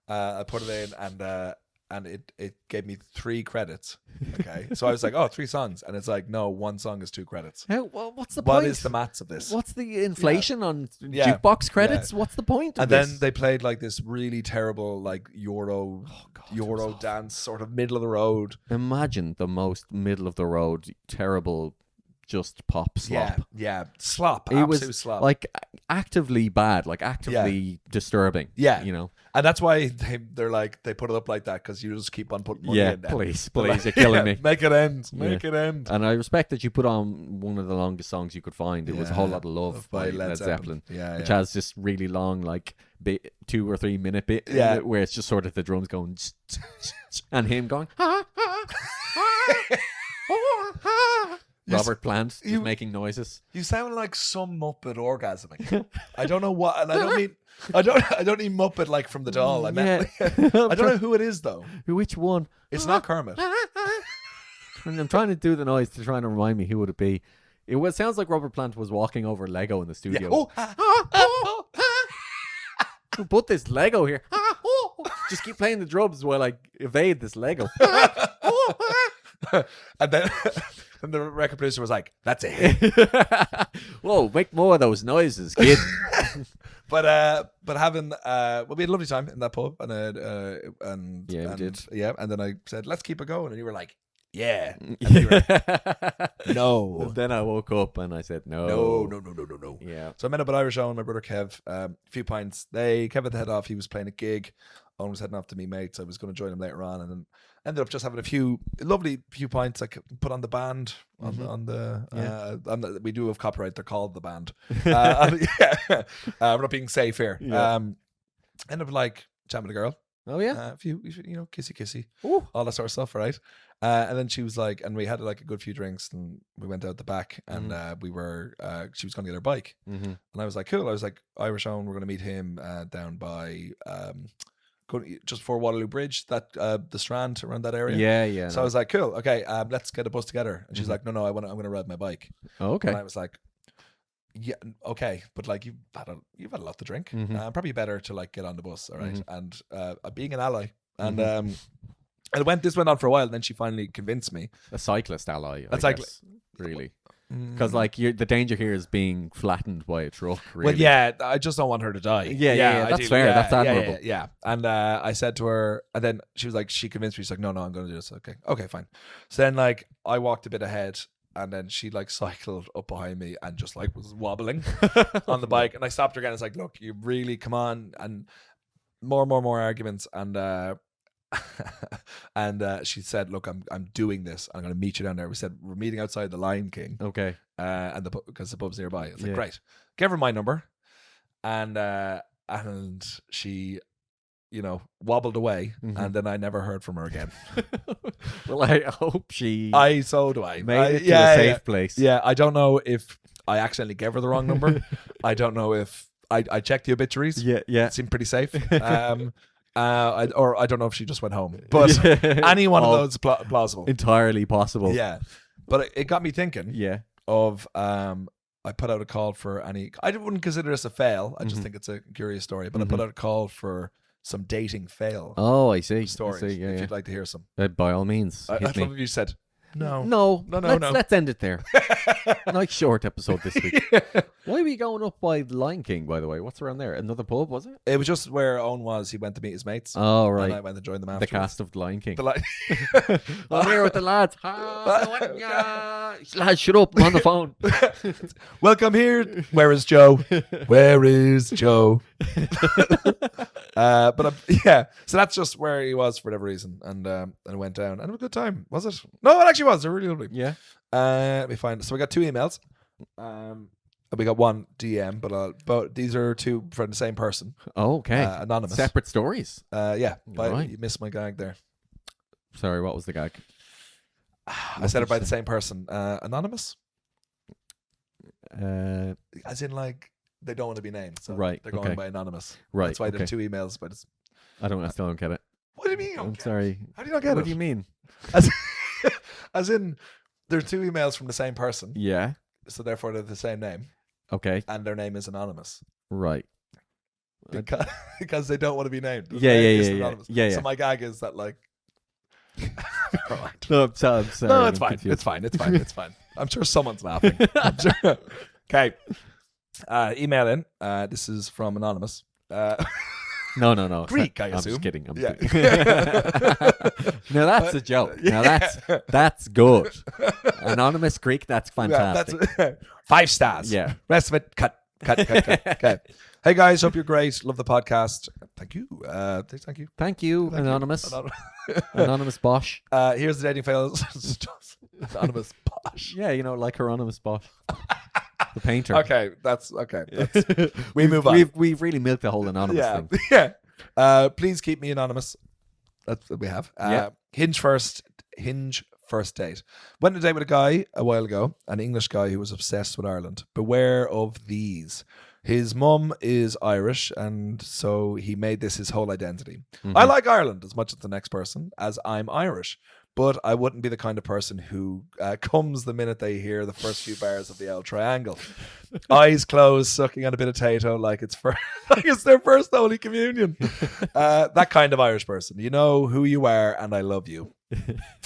I put it in, and it gave me 3 credits. Okay, so I was like, 3 songs, and it's like, no, 1 song is 2 credits. What's the point? What is the maths of this? What's the inflation on jukebox credits? What's the point of this? And then they played like this really terrible like Euro dance, sort of middle of the road. Imagine the most middle of the road, terrible, just pop slop. Yeah, slop. It absolute was slop. like actively bad, like actively disturbing. Yeah, you know. And that's why they're like, they put it up like that, because you just keep on putting money in there. Please, you're killing me. Make it end. Make it end. And I respect that you put on one of the longest songs you could find. It was A Whole Lot of Love by Led Zeppelin. Which has this really long, like 2 or 3 minute bit where it's just sort of the drums going and him going Robert Plant is making noises. You sound like some Muppet orgasming. I don't know what, and I don't mean Muppet like from the doll. I meant I don't know who it is though. Which one? It's not Kermit. I'm trying to do the noise to try and remind me who would it be. It sounds like Robert Plant was walking over Lego in the studio. Who put this Lego here? Just keep playing the drums while I evade this Lego. And then and the record producer was like, "That's it. Whoa, make more of those noises, kid." But having we had a lovely time in that pub, and we did. Yeah, and then I said, "Let's keep it going," and you were like, "Yeah." And you were like, no. And then I woke up and I said, "No." Yeah. So I met up at Irish Owen, my brother Kev. A few pints. Kev had the head off. He was playing a gig. Owen was heading off to meet mates. I was going to join him later on, and then ended up just having a few pints. I put on the band on the we do have copyright. They're called the band. We're not being safe here. Ended up like chatting with a girl. Oh yeah, a few kissy, ooh, all that sort of stuff, right? And then she was like, and we had like a good few drinks, and we went out the back, and we were she was going to get her bike, and I was like, cool. I was like, Irish Owen, we're going to meet him down by just before Waterloo Bridge, that the Strand, around that area. Yeah. So I was like, cool, okay, let's get a bus together. And she's like, no, I'm gonna ride my bike. Oh, okay. And I was like, yeah, okay, but like you've had a lot to drink. Probably better to like get on the bus, all right? And being an ally, and this went on for a while, and then she finally convinced me. A cyclist ally, I guess, really. Because like the danger here is being flattened by a truck. Really. Well, yeah, I just don't want her to die. Yeah, that's fair. Yeah, that's admirable. Yeah. And I said to her, and then she was like, she convinced me. She's like, no, I'm going to do this. Okay, fine. So then like I walked a bit ahead, and then she like cycled up behind me and just like was wobbling on the bike, and I stopped her again. It's like, look, you really come on, and more arguments, and. And she said, look, I'm doing this. I'm going to meet you down there. We said we're meeting outside the Lion King. Okay. And because the pub's nearby. It's like, great. Gave her my number, and she, wobbled away, and then I never heard from her again. Well, I hope so do I. Made it to a safe place. Yeah, I don't know if I accidentally gave her the wrong number. I don't know if I checked the obituaries. Yeah, yeah. It seemed pretty safe. I don't know if she just went home, but any one of those plausible. Entirely possible. Yeah, but it got me thinking. Yeah. Of I put out a call for any. I wouldn't consider this a fail. I just think it's a curious story. But I put out a call for some dating fail. Oh, I see. Stories. I see. Yeah, if yeah. you'd like to hear some, By all means. I hit me. love if you said no. Let's end it there. Nice short episode this week. Why were you going up by the Lion King, by the way? What's around there? Another pub, was it? It was just where Owen was. He went to meet his mates. Oh, right. And I went to join them The afterwards. cast of the Lion King. I'm here with the lads. Lads, shut up. I'm on the phone. Welcome here. Where is Joe? Where is Joe? Yeah. So that's just where he was for whatever reason. And I went down. And it was a good time. Was it? No, it actually was. It was really lovely. Yeah. Let me find. So we got 2 emails. We got 1 DM, but these are 2 from the same person. Oh, okay. Anonymous. Separate stories. Yeah. But Right. you missed my gag there. Sorry, what was the gag? I said it by the same person. Anonymous? As in, like, they don't want to be named. So Right, they're going okay. by anonymous. Right. That's why okay. there are 2 emails, but it's. I still don't get it. What do you mean? I'm sorry. How do you not get What it? do you mean? As in, there are 2 emails from the same person, Yeah. so therefore they're the same name, Okay. and their name is anonymous Right. because they don't want to be named. The Yeah, name yeah, is yeah, anonymous. yeah. So my gag is that, like, No, I'm sorry. no, it's I'm fine. confused. It's fine. It's fine. It's fine. I'm sure someone's laughing. I'm sure. Okay. Email in. This is from anonymous. No. Greek, I I'm assume. just kidding. I'm Yeah. kidding. No, that's a joke. Now that's good. Anonymous Greek, that's fantastic. Yeah, that's 5 stars. Yeah. Rest of it, cut. Okay. Hey guys, hope you're great. Love the podcast. Thank you. Thank you. Thank you, Anonymous. Anonymous Bosch. Here's the dating fails. Anonymous Bosch. Yeah, like Hieronymus Bosch. The painter. Okay, that's okay. We move on. We've really milked the whole anonymous thing. Yeah. Please keep me anonymous. That's what we have. Yeah. Hinge first date. Went on a date with a guy a while ago, an English guy who was obsessed with Ireland. Beware of these. His mum is Irish, and so he made this his whole identity. Mm-hmm. I like Ireland as much as the next person, as I'm Irish. But I wouldn't be the kind of person who comes the minute they hear the first few bars of the L Triangle. Eyes closed, sucking on a bit of Tato like it's their first Holy Communion. That kind of Irish person. You know who you are, and I love you.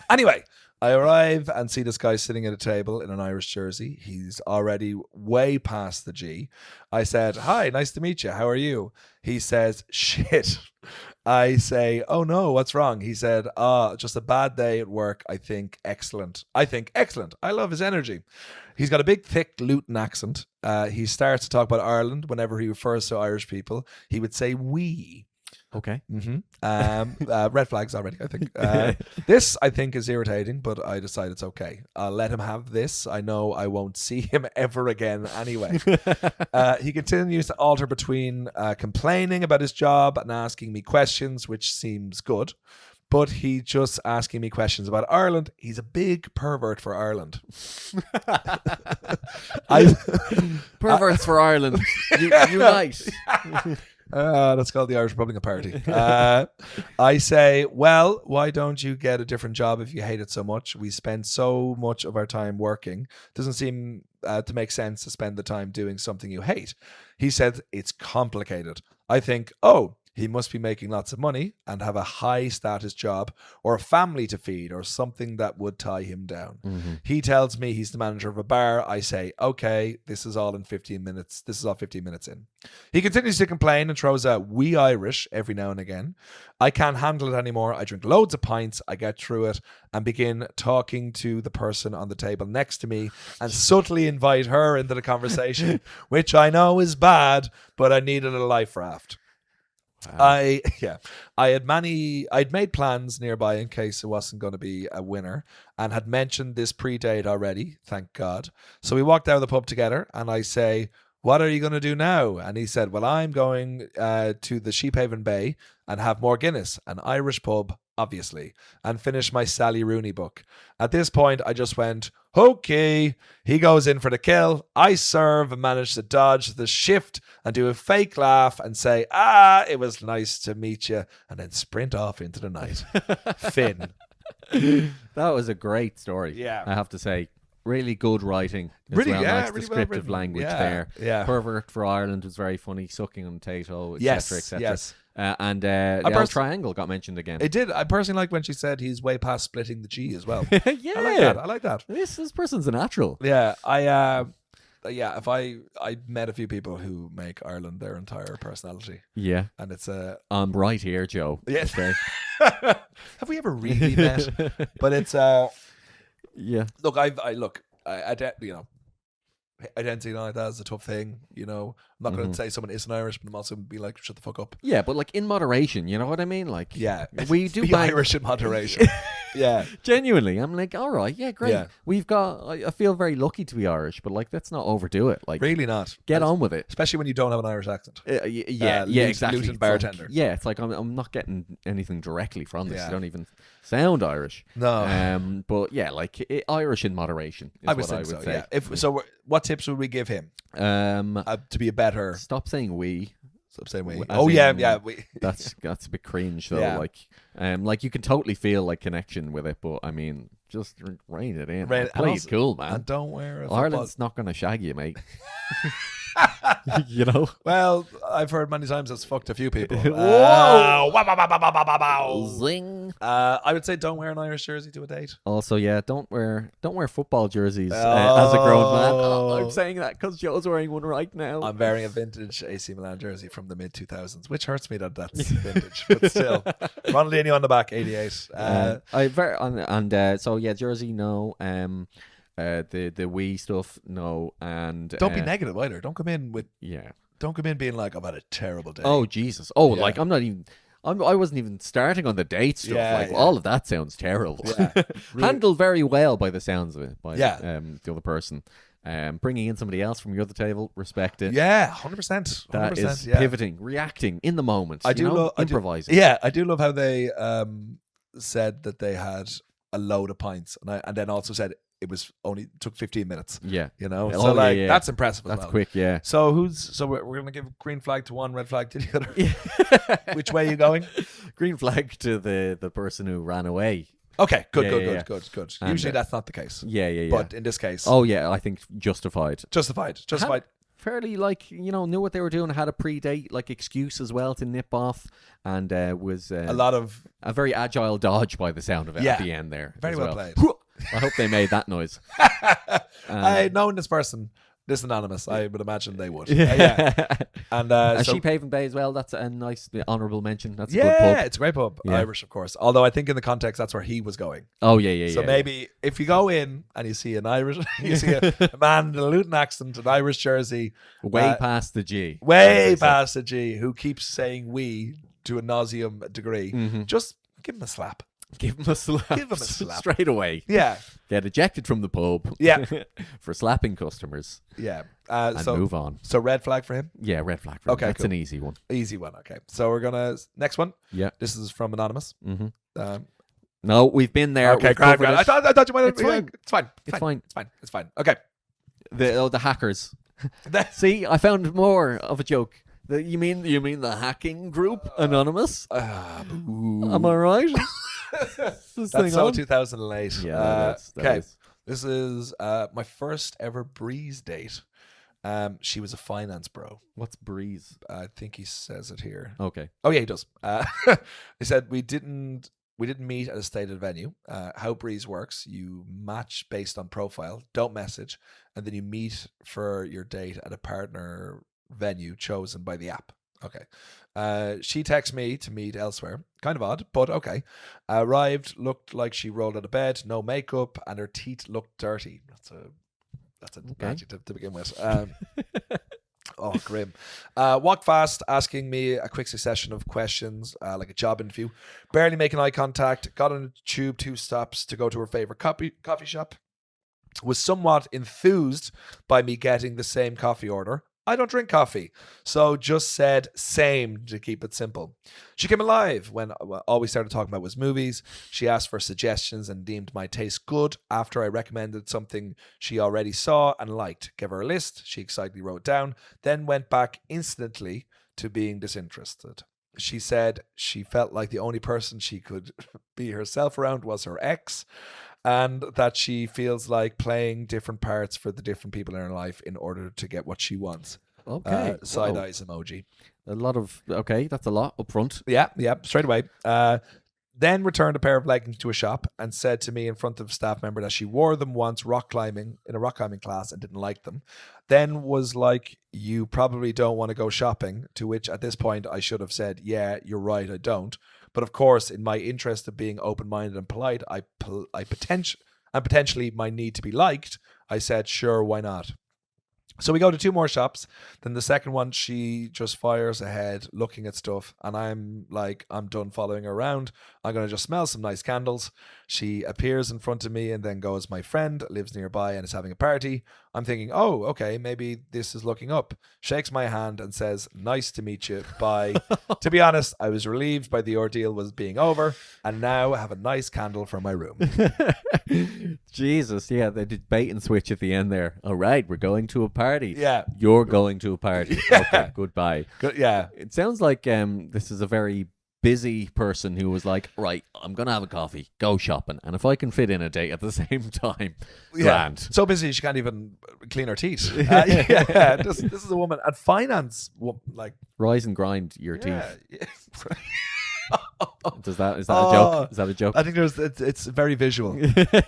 Anyway, I arrive and see this guy sitting at a table in an Irish jersey. He's already way past the G. I said, "Hi, nice to meet you. How are you?" He says, "Shit." I say, "Oh no, what's wrong?" He said, just a bad day at work. I think excellent. I love his energy. He's got a big, thick Luton accent. He starts to talk about Ireland whenever he refers to Irish people. He would say "we." Okay. Mm-hmm. Red flags already, I think. This, I think, is irritating, but I decide it's okay. I'll let him have this. I know I won't see him ever again anyway. He continues to alter between complaining about his job and asking me questions, which seems good. But he just asking me questions about Ireland. He's a big pervert for Ireland. Perverts for Ireland. Unite. That's called the Irish Republican Party. I say, well, why don't you get a different job if you hate it so much? We spend so much of our time working. Doesn't seem to make sense to spend the time doing something you hate. He said, it's complicated. I think, he must be making lots of money and have a high status job or a family to feed or something that would tie him down. Mm-hmm. He tells me he's the manager of a bar. I say, okay, this is all in 15 minutes. This is all 15 minutes in. He continues to complain and throws out "we Irish" every now and again. I can't handle it anymore. I drink loads of pints. I get through it and begin talking to the person on the table next to me and subtly invite her into the conversation, which I know is bad, but I needed a life raft. I'd made plans nearby in case it wasn't going to be a winner and had mentioned this pre-date already, thank God. So we walked out of the pub together and I say, "What are you going to do now?" And he said, "Well, I'm going to the Sheephaven Bay and have more Guinness, an Irish pub obviously, and finish my Sally Rooney book. At this point, I just went, okay. He goes in for the kill. I serve and manage to dodge the shift and do a fake laugh and say, it was nice to meet you, and then sprint off into the night. Finn. That was a great story. Yeah. I have to say. Really good writing. Really, well. yeah, Nice really descriptive well language yeah, there. Yeah. Pervert for Ireland was very funny. Sucking on Tato, etc., Yes, etc. yes. And the old triangle got mentioned again. It did. I personally like when she said he's way past splitting the G as well. Yeah. I like that. This person's a natural. Yeah, if I met a few people who make Ireland their entire personality. Yeah. And it's I'm right here, Joe. Yes. Okay. Have we ever really met? But it's yeah. Look, identity like that is a tough thing, you know. I'm not going to say someone isn't Irish, but I'm also going to be like, shut the fuck up. Yeah, but like in moderation, you know what I mean? Like, yeah, we do be Irish in moderation. Yeah, genuinely, I'm like, all right, yeah, great. Yeah. We've got. I feel very lucky to be Irish, but like, let's not overdo it. Like, really not. Get on with it. Especially when you don't have an Irish accent. Yeah, exactly. Luton It's bartender. Like, it's like I'm not getting anything directly from this. Yeah. You don't even sound Irish. No. But yeah, like Irish in moderation. Is I would what think I would so. say. Yeah. What tips would we give him? To be a better. Stop saying we. Stop saying we. We. That's a bit cringe though. Yeah. Like you can totally feel like connection with it, but I mean, just rein it in. Play it cool, man. And don't wear a Ireland's not going to shag you, mate. You know. Well, I've heard many times it's fucked a few people. Whoa! Zing! I would say don't wear an Irish jersey to a date. Also, yeah, don't wear football jerseys as a grown man. I'm saying that because Joe's wearing one right now. I'm wearing a vintage AC Milan jersey from the mid 2000s, which hurts me that that's vintage, but still. Ronaldinho on the back, 88. So yeah, jersey no. The wee stuff no, and don't be negative either. Don't come in being like, I've had a terrible day. Oh Jesus! Like I wasn't even starting on the date stuff. All of that sounds terrible. Yeah. Really. Handled very well by the sounds of it. By the other person. Bringing in somebody else from your other table, respect it. Yeah, 100%. That is pivoting, reacting in the moment. I do love improvising. I do love how they said that they had a load of pints, and then also said it was only took 15 minutes. Yeah, you know, that's impressive. That's quick. Yeah. So we're gonna give green flag to one, red flag to the other. Which way are you going? Green flag to the person who ran away. Okay, good. And, usually that's not the case. Yeah. But in this case, I think justified. Fairly, like, you know, knew what they were doing, had a pre-date like excuse as well to nip off, and was a very agile dodge by the sound of it at the end there. Very well played. I hope they made that noise. Knowing this person, this anonymous, I would imagine they would. And Sheep Haven Bay as well. That's a nice honourable mention. That's a good pub. Yeah, it's a great pub. Irish, of course. Although I think in the context that's where he was going. Oh yeah. So maybe if you go in and you see an Irish, you see a man in a Luton accent, an Irish jersey, way past the G, past the G, who keeps saying "we" to a nauseum degree, just give him a slap. Give him a slap. Straight away. Yeah. Get ejected from the pub. Yeah. For slapping customers. Yeah. And move on. So red flag for him? Yeah, red flag for him. Okay, that's cool. an easy one. Easy one. Okay. So we're gonna next one. Yeah. This is from Anonymous. Mm-hmm. No, we've been there. Okay, great. I thought you might have. It's fine. It's fine. Okay. The hackers. See, I found more of a joke. You mean the hacking group, Anonymous? Am I right? That's so 2008. Yeah. Okay. This is my first ever Breeze date. She was a finance bro. What's Breeze? I think he says it here. Okay. Oh yeah, he does. He said we didn't meet at a stated venue. How Breeze works: you match based on profile, don't message, and then you meet for your date at a partner venue chosen by the app. Okay. She texts me to meet elsewhere. Kind of odd, but okay. Arrived, looked like she rolled out of bed, no makeup, and her teeth looked dirty. That's an adjective to begin with. Oh, grim. Walked fast, asking me a quick succession of questions, like a job interview. Barely making eye contact. Got on a tube 2 stops to go to her favorite coffee shop. Was somewhat enthused by me getting the same coffee order. I don't drink coffee, so just said same to keep it simple. She came alive when all we started talking about was movies. She asked for suggestions and deemed my taste good after I recommended something she already saw and liked. Gave her a list, she excitedly wrote down, then went back instantly to being disinterested. She said she felt like the only person she could be herself around was her ex, and that she feels like playing different parts for the different people in her life in order to get what she wants. Okay. Side Wow. eyes emoji. A lot of okay. That's a lot up front. Yeah, straight away. Then returned a pair of leggings to a shop and said to me in front of a staff member that she wore them once rock climbing in a rock climbing class and didn't like them. Then was like, "You probably don't want to go shopping." To which at this point I should have said, "Yeah, you're right, I don't." But of course, in my interest of being open-minded and polite, I potentially my need to be liked, I said, "Sure, why not?" So we go to 2 more shops. Then the second one, she just fires ahead looking at stuff. And I'm like, I'm done following her around. I'm going to just smell some nice candles. She appears in front of me and then goes, "My friend lives nearby and is having a party." I'm thinking, oh, okay, maybe this is looking up. Shakes my hand and says, "Nice to meet you. Bye." To be honest, I was relieved by the ordeal was being over and now have a nice candle for my room. Jesus, yeah, they did bait and switch at the end there. All right, we're going to a party. Yeah. You're going to a party. Okay, goodbye. Good, yeah. It sounds like this is a very busy person who was like, right, I'm going to have a coffee, go shopping. And if I can fit in a date at the same time, grand. So busy she can't even clean her teeth. This is a woman at finance. Like, Rise and grind your yeah. teeth. Is that a joke? Is that a joke? I think it's very visual.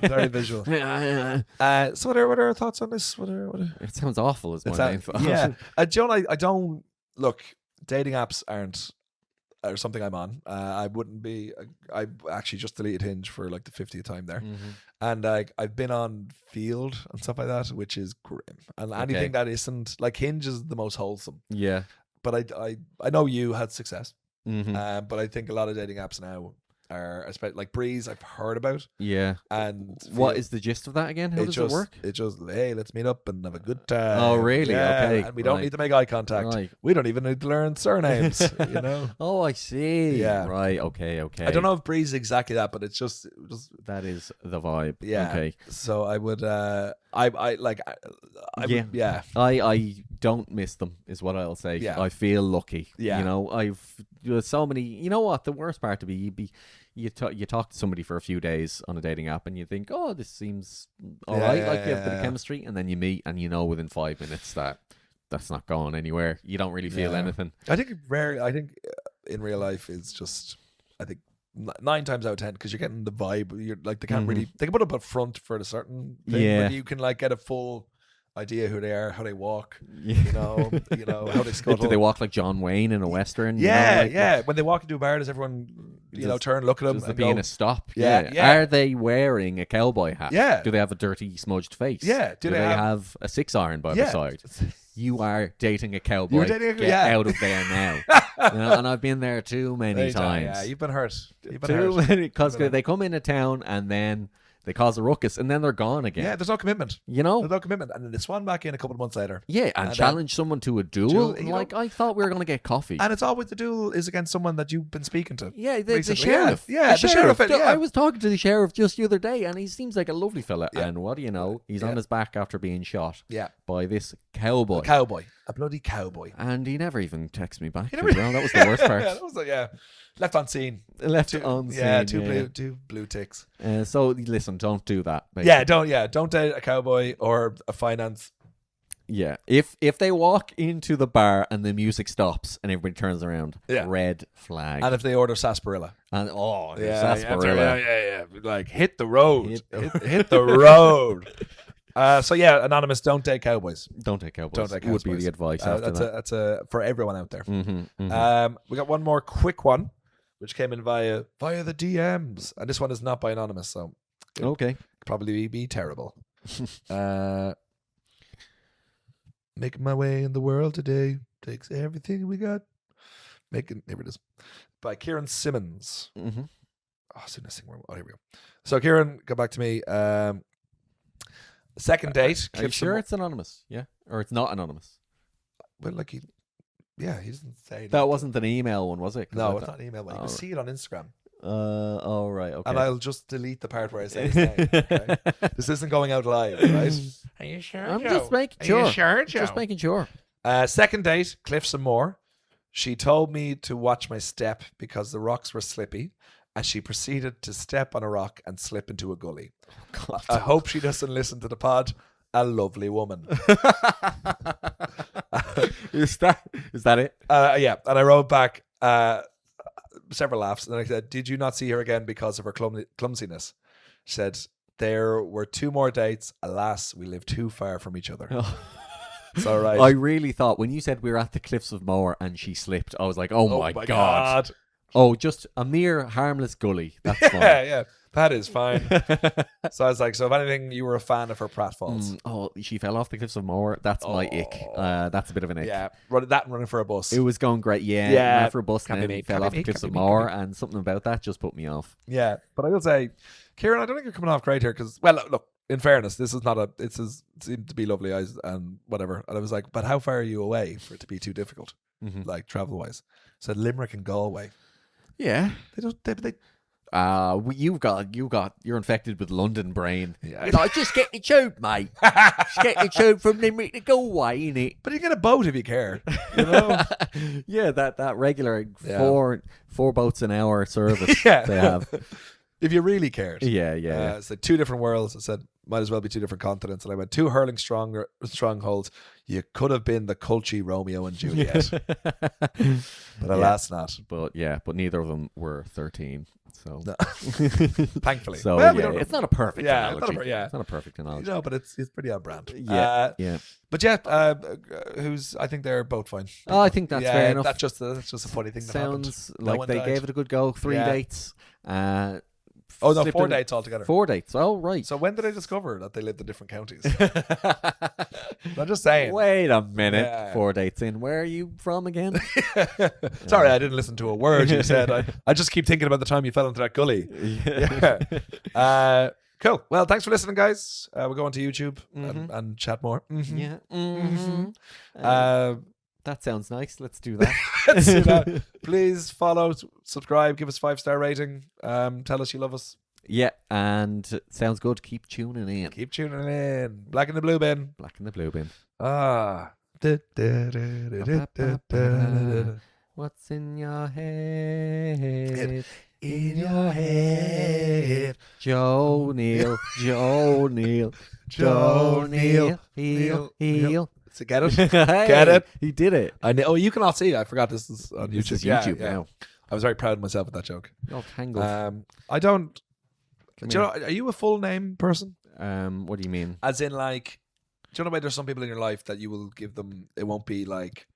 Very visual. So what are our thoughts on this? It sounds awful is my main thought. Yeah. Joan, I don't look, dating apps aren't or something I'm on. I wouldn't be. I actually just deleted Hinge for like the 50th time there, and I've been on Field and stuff like that, which is grim. And anything that isn't like Hinge is the most wholesome. Yeah, but I know you had success, mm-hmm. But I think a lot of dating apps now are, especially like Breeze, I've heard about. Yeah. And what is the gist of that again? How does it work? It just, hey, let's meet up and have a good time. Oh, really? Yeah, okay. And we don't need to make eye contact. Right. We don't even need to learn surnames, you know? Oh, I see. Yeah. Right. Okay. I don't know if Breeze is exactly that, but it's just that is the vibe. Yeah. Okay. So I would, yeah. I don't miss them, is what I'll say. Yeah. I feel lucky. Yeah. You know, I've so many. You know what? The worst part to be, you talk to somebody for a few days on a dating app, and you think, oh, this seems all right. Like you have a bit of chemistry, and then you meet, and you know within 5 minutes that's not going anywhere. You don't really feel anything. I think in real life it's just, I think 9 times out of 10, because you're getting the vibe. You're like, they can't really, they can put up a front for a certain thing, but you can like get a full idea who they are, how they walk, you know, how they scuttle. Do they walk like John Wayne in a western? Yeah, you know, When they walk into a bar, does everyone, turn, look at them, does and there being a stop? Yeah. Are they wearing a cowboy hat? Yeah. Do they have a dirty, smudged face? Yeah. Do they have a 6-iron by their side? You are dating a cowboy. You're dating Get out of there now. And I've been there too many times. Yeah, you've been hurt. Too many, because they come into town and then they cause a ruckus and then they're gone again. Yeah, there's no commitment. You know? There's no commitment. And then they swan back in a couple of months later. Yeah, and challenge someone to a duel. I thought we were going to get coffee. And it's always the duel is against someone that you've been speaking to. Yeah, the sheriff. Yeah, the sheriff. I was talking to the sheriff just the other day and he seems like a lovely fella. Yeah. And what do you know? He's on his back after being shot by this cowboy. A bloody cowboy. And he never even texted me back. That was the worst part. That was left on scene. Two blue ticks. So listen, don't do that. Basically. Don't date a cowboy or a finance. Yeah, if they walk into the bar and the music stops and everybody turns around, red flag. And if they order sarsaparilla, and sarsaparilla, like hit the road, hit the road. Anonymous, don't date cowboys. Don't date cowboys. Would be the advice. That's for everyone out there. Mm-hmm. We got one more quick one, which came in via the DMs, and this one is not by anonymous, so okay, probably be terrible. Making my way in the world today takes everything we got. Here it is, by Kieran Simmons. Mm-hmm. Oh, soon as sing. Oh, here we go. So Kieran, go back to me. Second date. Are you sure it's anonymous? Yeah, or it's not anonymous? but like he doesn't say anything. That wasn't an email one, was it? No, it's not an email one. You can see it on Instagram. Oh, right, okay. And I'll just delete the part where I say his name. Okay? This isn't going out live, right? Are you sure, I'm Joe? just making sure. Are you sure, Joe? Just making sure. Second date, Cliffs and Moore. She told me to watch my step because the rocks were slippy, and she proceeded to step on a rock and slip into a gully. God. I hope she doesn't listen to the pod. A lovely woman. Is that it? Yeah, and I wrote back several laughs, and then I said, "Did you not see her again because of her clumsiness?" She said, "There were 2 more dates. Alas, we live too far from each other." It's all right. I really thought when you said we were at the Cliffs of Moher and she slipped, I was like, oh my God. Oh, just a mere harmless gully. That's fine. Yeah, that is fine. So I was like, so if anything, you were a fan of her pratfalls. Oh, she fell off the Cliffs of Moher. That's my ick. That's a bit of an ick. Yeah, running for a bus. It was going great. Yeah. Ran for a bus and then fell off the Cliffs of Moher, and something about that just put me off. Yeah, but I will say, Kieran, I don't think you're coming off great here because, well, look, in fairness, this seemed to be lovely eyes and whatever. And I was like, but how far are you away for it to be too difficult, like travel wise? So Limerick and Galway. Yeah, you're infected with London brain. Yeah. You're like, just get your tube, mate. Just get your tube from Limerick to Galway, innit? But you get a boat if you care, you know. Yeah, that regular 4 boats an hour service they have. If you really cared. Yeah. It's like 2 different worlds. I said, might as well be 2 different continents. And I went, 2 hurling strongholds. You could have been the Colchi Romeo and Juliet. But alas not. But neither of them were 13. So no. Thankfully. So well, it's not a perfect analogy. It's not a perfect analogy. No, but it's pretty on brand. Yeah. But I think they're both fine. Oh, I think that's fair enough. That's just a funny thing that sounds happened. like they gave it a good go. 3 dates. 4 dates altogether. 4 dates. Oh, right. So when did I discover that they lived in different counties? I'm just saying. Wait a minute. Yeah. 4 dates in. Where are you from again? Sorry, I didn't listen to a word you said. I just keep thinking about the time you fell into that gully. Yeah. Cool. Well, thanks for listening, guys. We'll go on to YouTube and chat more. Yeah. That sounds nice. Let's do that. Let's do that. Please follow, subscribe, give us 5-star rating. Tell us you love us. Yeah, and sounds good. Keep tuning in. Keep tuning in. Black in the Blue Bin. Black in the Blue Bin. What's in your head? In your head. Joe Neal. Joe Neal. Joe Neal. Heel. So get it? Get it? He did it. I know. Oh, you can all see. I forgot this is on YouTube. This is YouTube now. I was very proud of myself with that joke. Oh, tangled. I don't. Do you know, are you a full name person? What do you mean? As in, like, do you know why there's some people in your life that you will give them? It won't be like.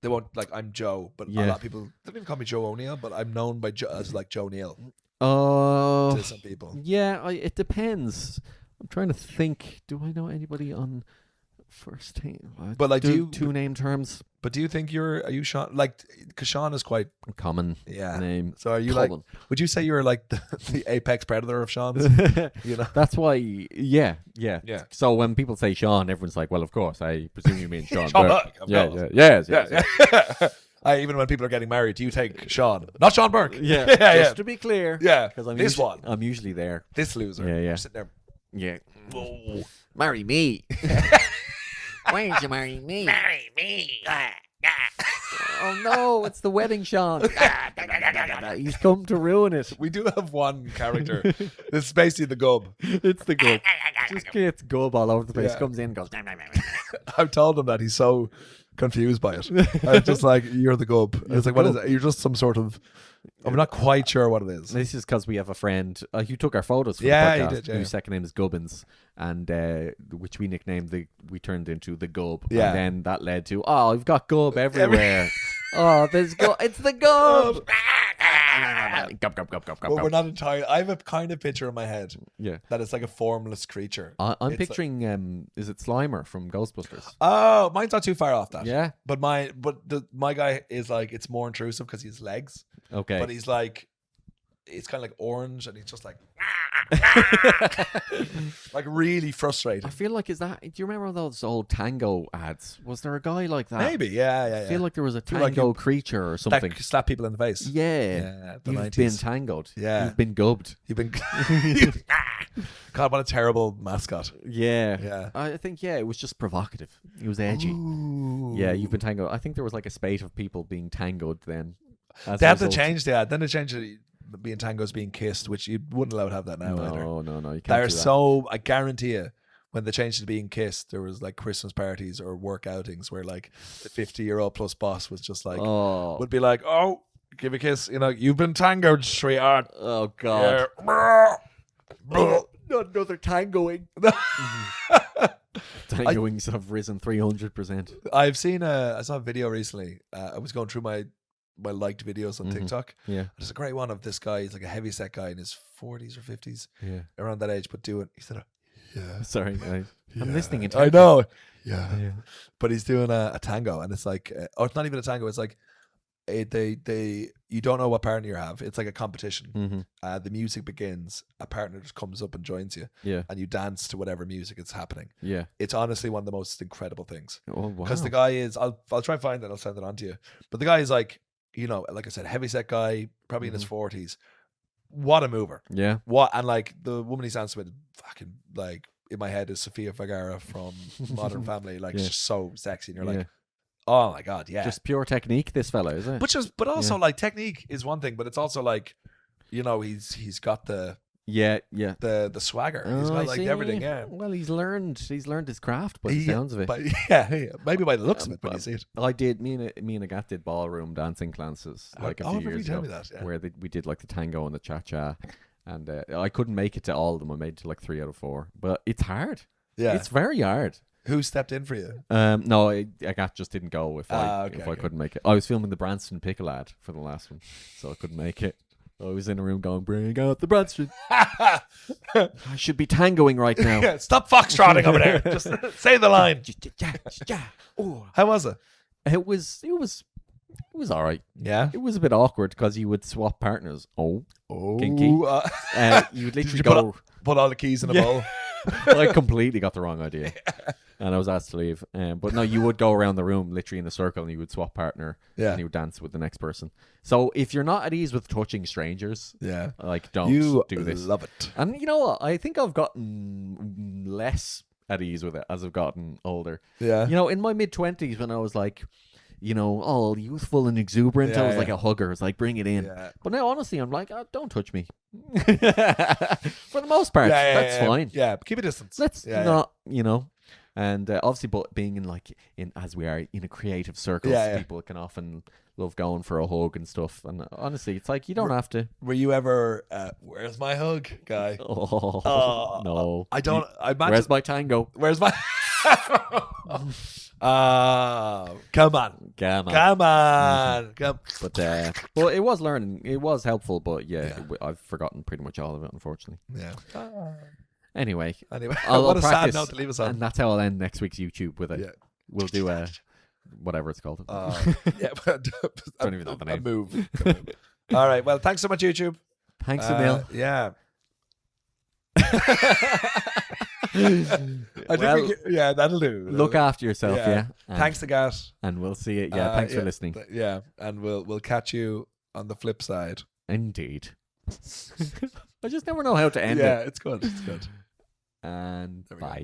They won't like. I'm Joe, but a lot of people they don't even call me Joe O'Neill, but I'm known by as like Joe Neal. Oh, to some people. Yeah, it depends. I'm trying to think. Do I know anybody on first name? But like, do you 2 name terms? But do you think are you Sean? Like, because Sean is quite a common name. So are you common. Like? Would you say you're like the apex predator of Sean's? You know, that's why. Yeah. So when people say Sean, everyone's like, "Well, of course, I presume you mean Sean." Sean Burke. Yes. Even when people are getting married, do you take Sean, not Sean Burke? Yeah. Just to be clear. Yeah. Because I'm usually there. This loser. Yeah. Sitting there. Yeah. Oh. Marry me. Why don't you marry me? Marry me. Oh no, it's the wedding Sean. He's come to ruin it. We do have one character. This is basically the Gub. It's the Gub. Just gets Gub all over the place. Comes in, goes. I've told him that he's so confused by it. I'm just like, you're the Gub. It's like, what is it? You're just some sort of. I'm not quite sure what it is. This is because we have a friend who took our photos for the podcast. He did, whose second name is Gubbins, and which we nicknamed we turned into the Gub. Yeah. And then that led to, we've got Gub everywhere. There's Gub. It's the Gub. Gub. Well, we're not entirely. I have a kind of picture in my head. Yeah. That it's like a formless creature. I'm picturing. Is it Slimer from Ghostbusters? Oh, mine's not too far off that. Yeah. But my guy is like, it's more intrusive because he has legs. Okay. But he's like it's kind of like orange, and he's just like, like really frustrated. I feel like do you remember those old tango ads? Was there a guy like that? Maybe, yeah. I feel like there was a feel like tango creature or something. That slap people in the face. Yeah. The You've 90s. been tangoed. Yeah. You've been gubbed. You've been. God, what a terrible mascot. Yeah. I think, it was just provocative. It was edgy. Ooh. Yeah, you've been tangoed. I think there was like a spate of people being tangoed then. They had to change the ad. Then they changed it. Being tangos being kissed, which you wouldn't allow to have that now either. No, you can't They're do that. so, I guarantee you, when they changed to being kissed, there was like Christmas parties or work outings where like the 50-year-old plus boss was just like, would be like, oh, give a kiss. You know, you've been tangoed, sweetheart. Oh, God. Yeah. Not another tangoing. Tangoings have risen 300%. I saw a video recently. I was going through my liked videos on TikTok. Yeah. There's a great one of this guy. He's like a heavy set guy in his 40s or 50s. Yeah. Around that age, but doing, he said, yeah. Sorry, I'm listening. I know. Yeah. Yeah. But he's doing a tango, and it's like, it's not even a tango. It's like, you don't know what partner you have. It's like a competition. The music begins. A partner just comes up and joins you. Yeah. And you dance to whatever music is happening. Yeah. It's honestly one of the most incredible things. Oh, wow. Because the guy is, I'll try and find it. I'll send it on to you. But the guy is like, you know, like I said, heavy set guy, probably in his 40s. What a mover. Yeah. And like the woman he's dancing with, fucking like in my head is Sofia Vergara from Modern Family. Like she's just so sexy, and you're like, oh my God, yeah. Just pure technique, this fella, is it? But also like technique is one thing, but it's also like, you know, he's got the the swagger. He's got like everything. Yeah. Well, he's learned his craft, by the sounds of it. But maybe by the looks of it when you see it. I did. Me and Agat did ballroom dancing classes like a few years ago, where we did like the tango and the cha cha, and I couldn't make it to all of them. I made it to like 3 out of 4, but it's hard. Yeah, it's very hard. Who stepped in for you? No, Agat just didn't go if I couldn't make it. I was filming the Branston Pickle ad for the last one, so I couldn't make it. I was in a room going, bring out the Branston. I should be tangoing right now. Yeah, stop foxtrotting over there. Just say the line. How was it? It was all right. Yeah. It was a bit awkward because you would swap partners. Kinky. You would literally put all the keys in a bowl. I completely got the wrong idea. And I was asked to leave. But no, you would go around the room literally in a circle, and you would swap partner. Yeah. And you would dance with the next person. So if you're not at ease with touching strangers, like don't do this. Love it. And you know what? I think I've gotten less at ease with it as I've gotten older. Yeah. You know, in my mid-20s when I was like, you know, all youthful and exuberant, I was like a hugger. I was like, bring it in. Yeah. But now, honestly, I'm like, don't touch me. For the most part, that's fine. Yeah, keep a distance. Let's not, you know. And obviously, but being as we are in a creative circle, people can often love going for a hug and stuff. And honestly, it's like you don't have to. Were you ever, where's my hug guy? No. I don't. I imagine, where's my tango? Where's my. Come on. But it was learning. It was helpful, but I've forgotten pretty much all of it, unfortunately. Yeah. Anyway, what a sad note to leave us on. And that's how I'll end next week's YouTube with it. Yeah. We'll do a whatever it's called. Don't even know the name. A move. All right. Well, thanks so much, YouTube. Thanks, Emil. Yeah. That'll do. Look after yourself, Thanks to Gat. And we'll see you. Yeah, thanks for listening. Yeah, and we'll catch you on the flip side. Indeed. I just never know how to end it. Yeah, it's good. It's good. And bye.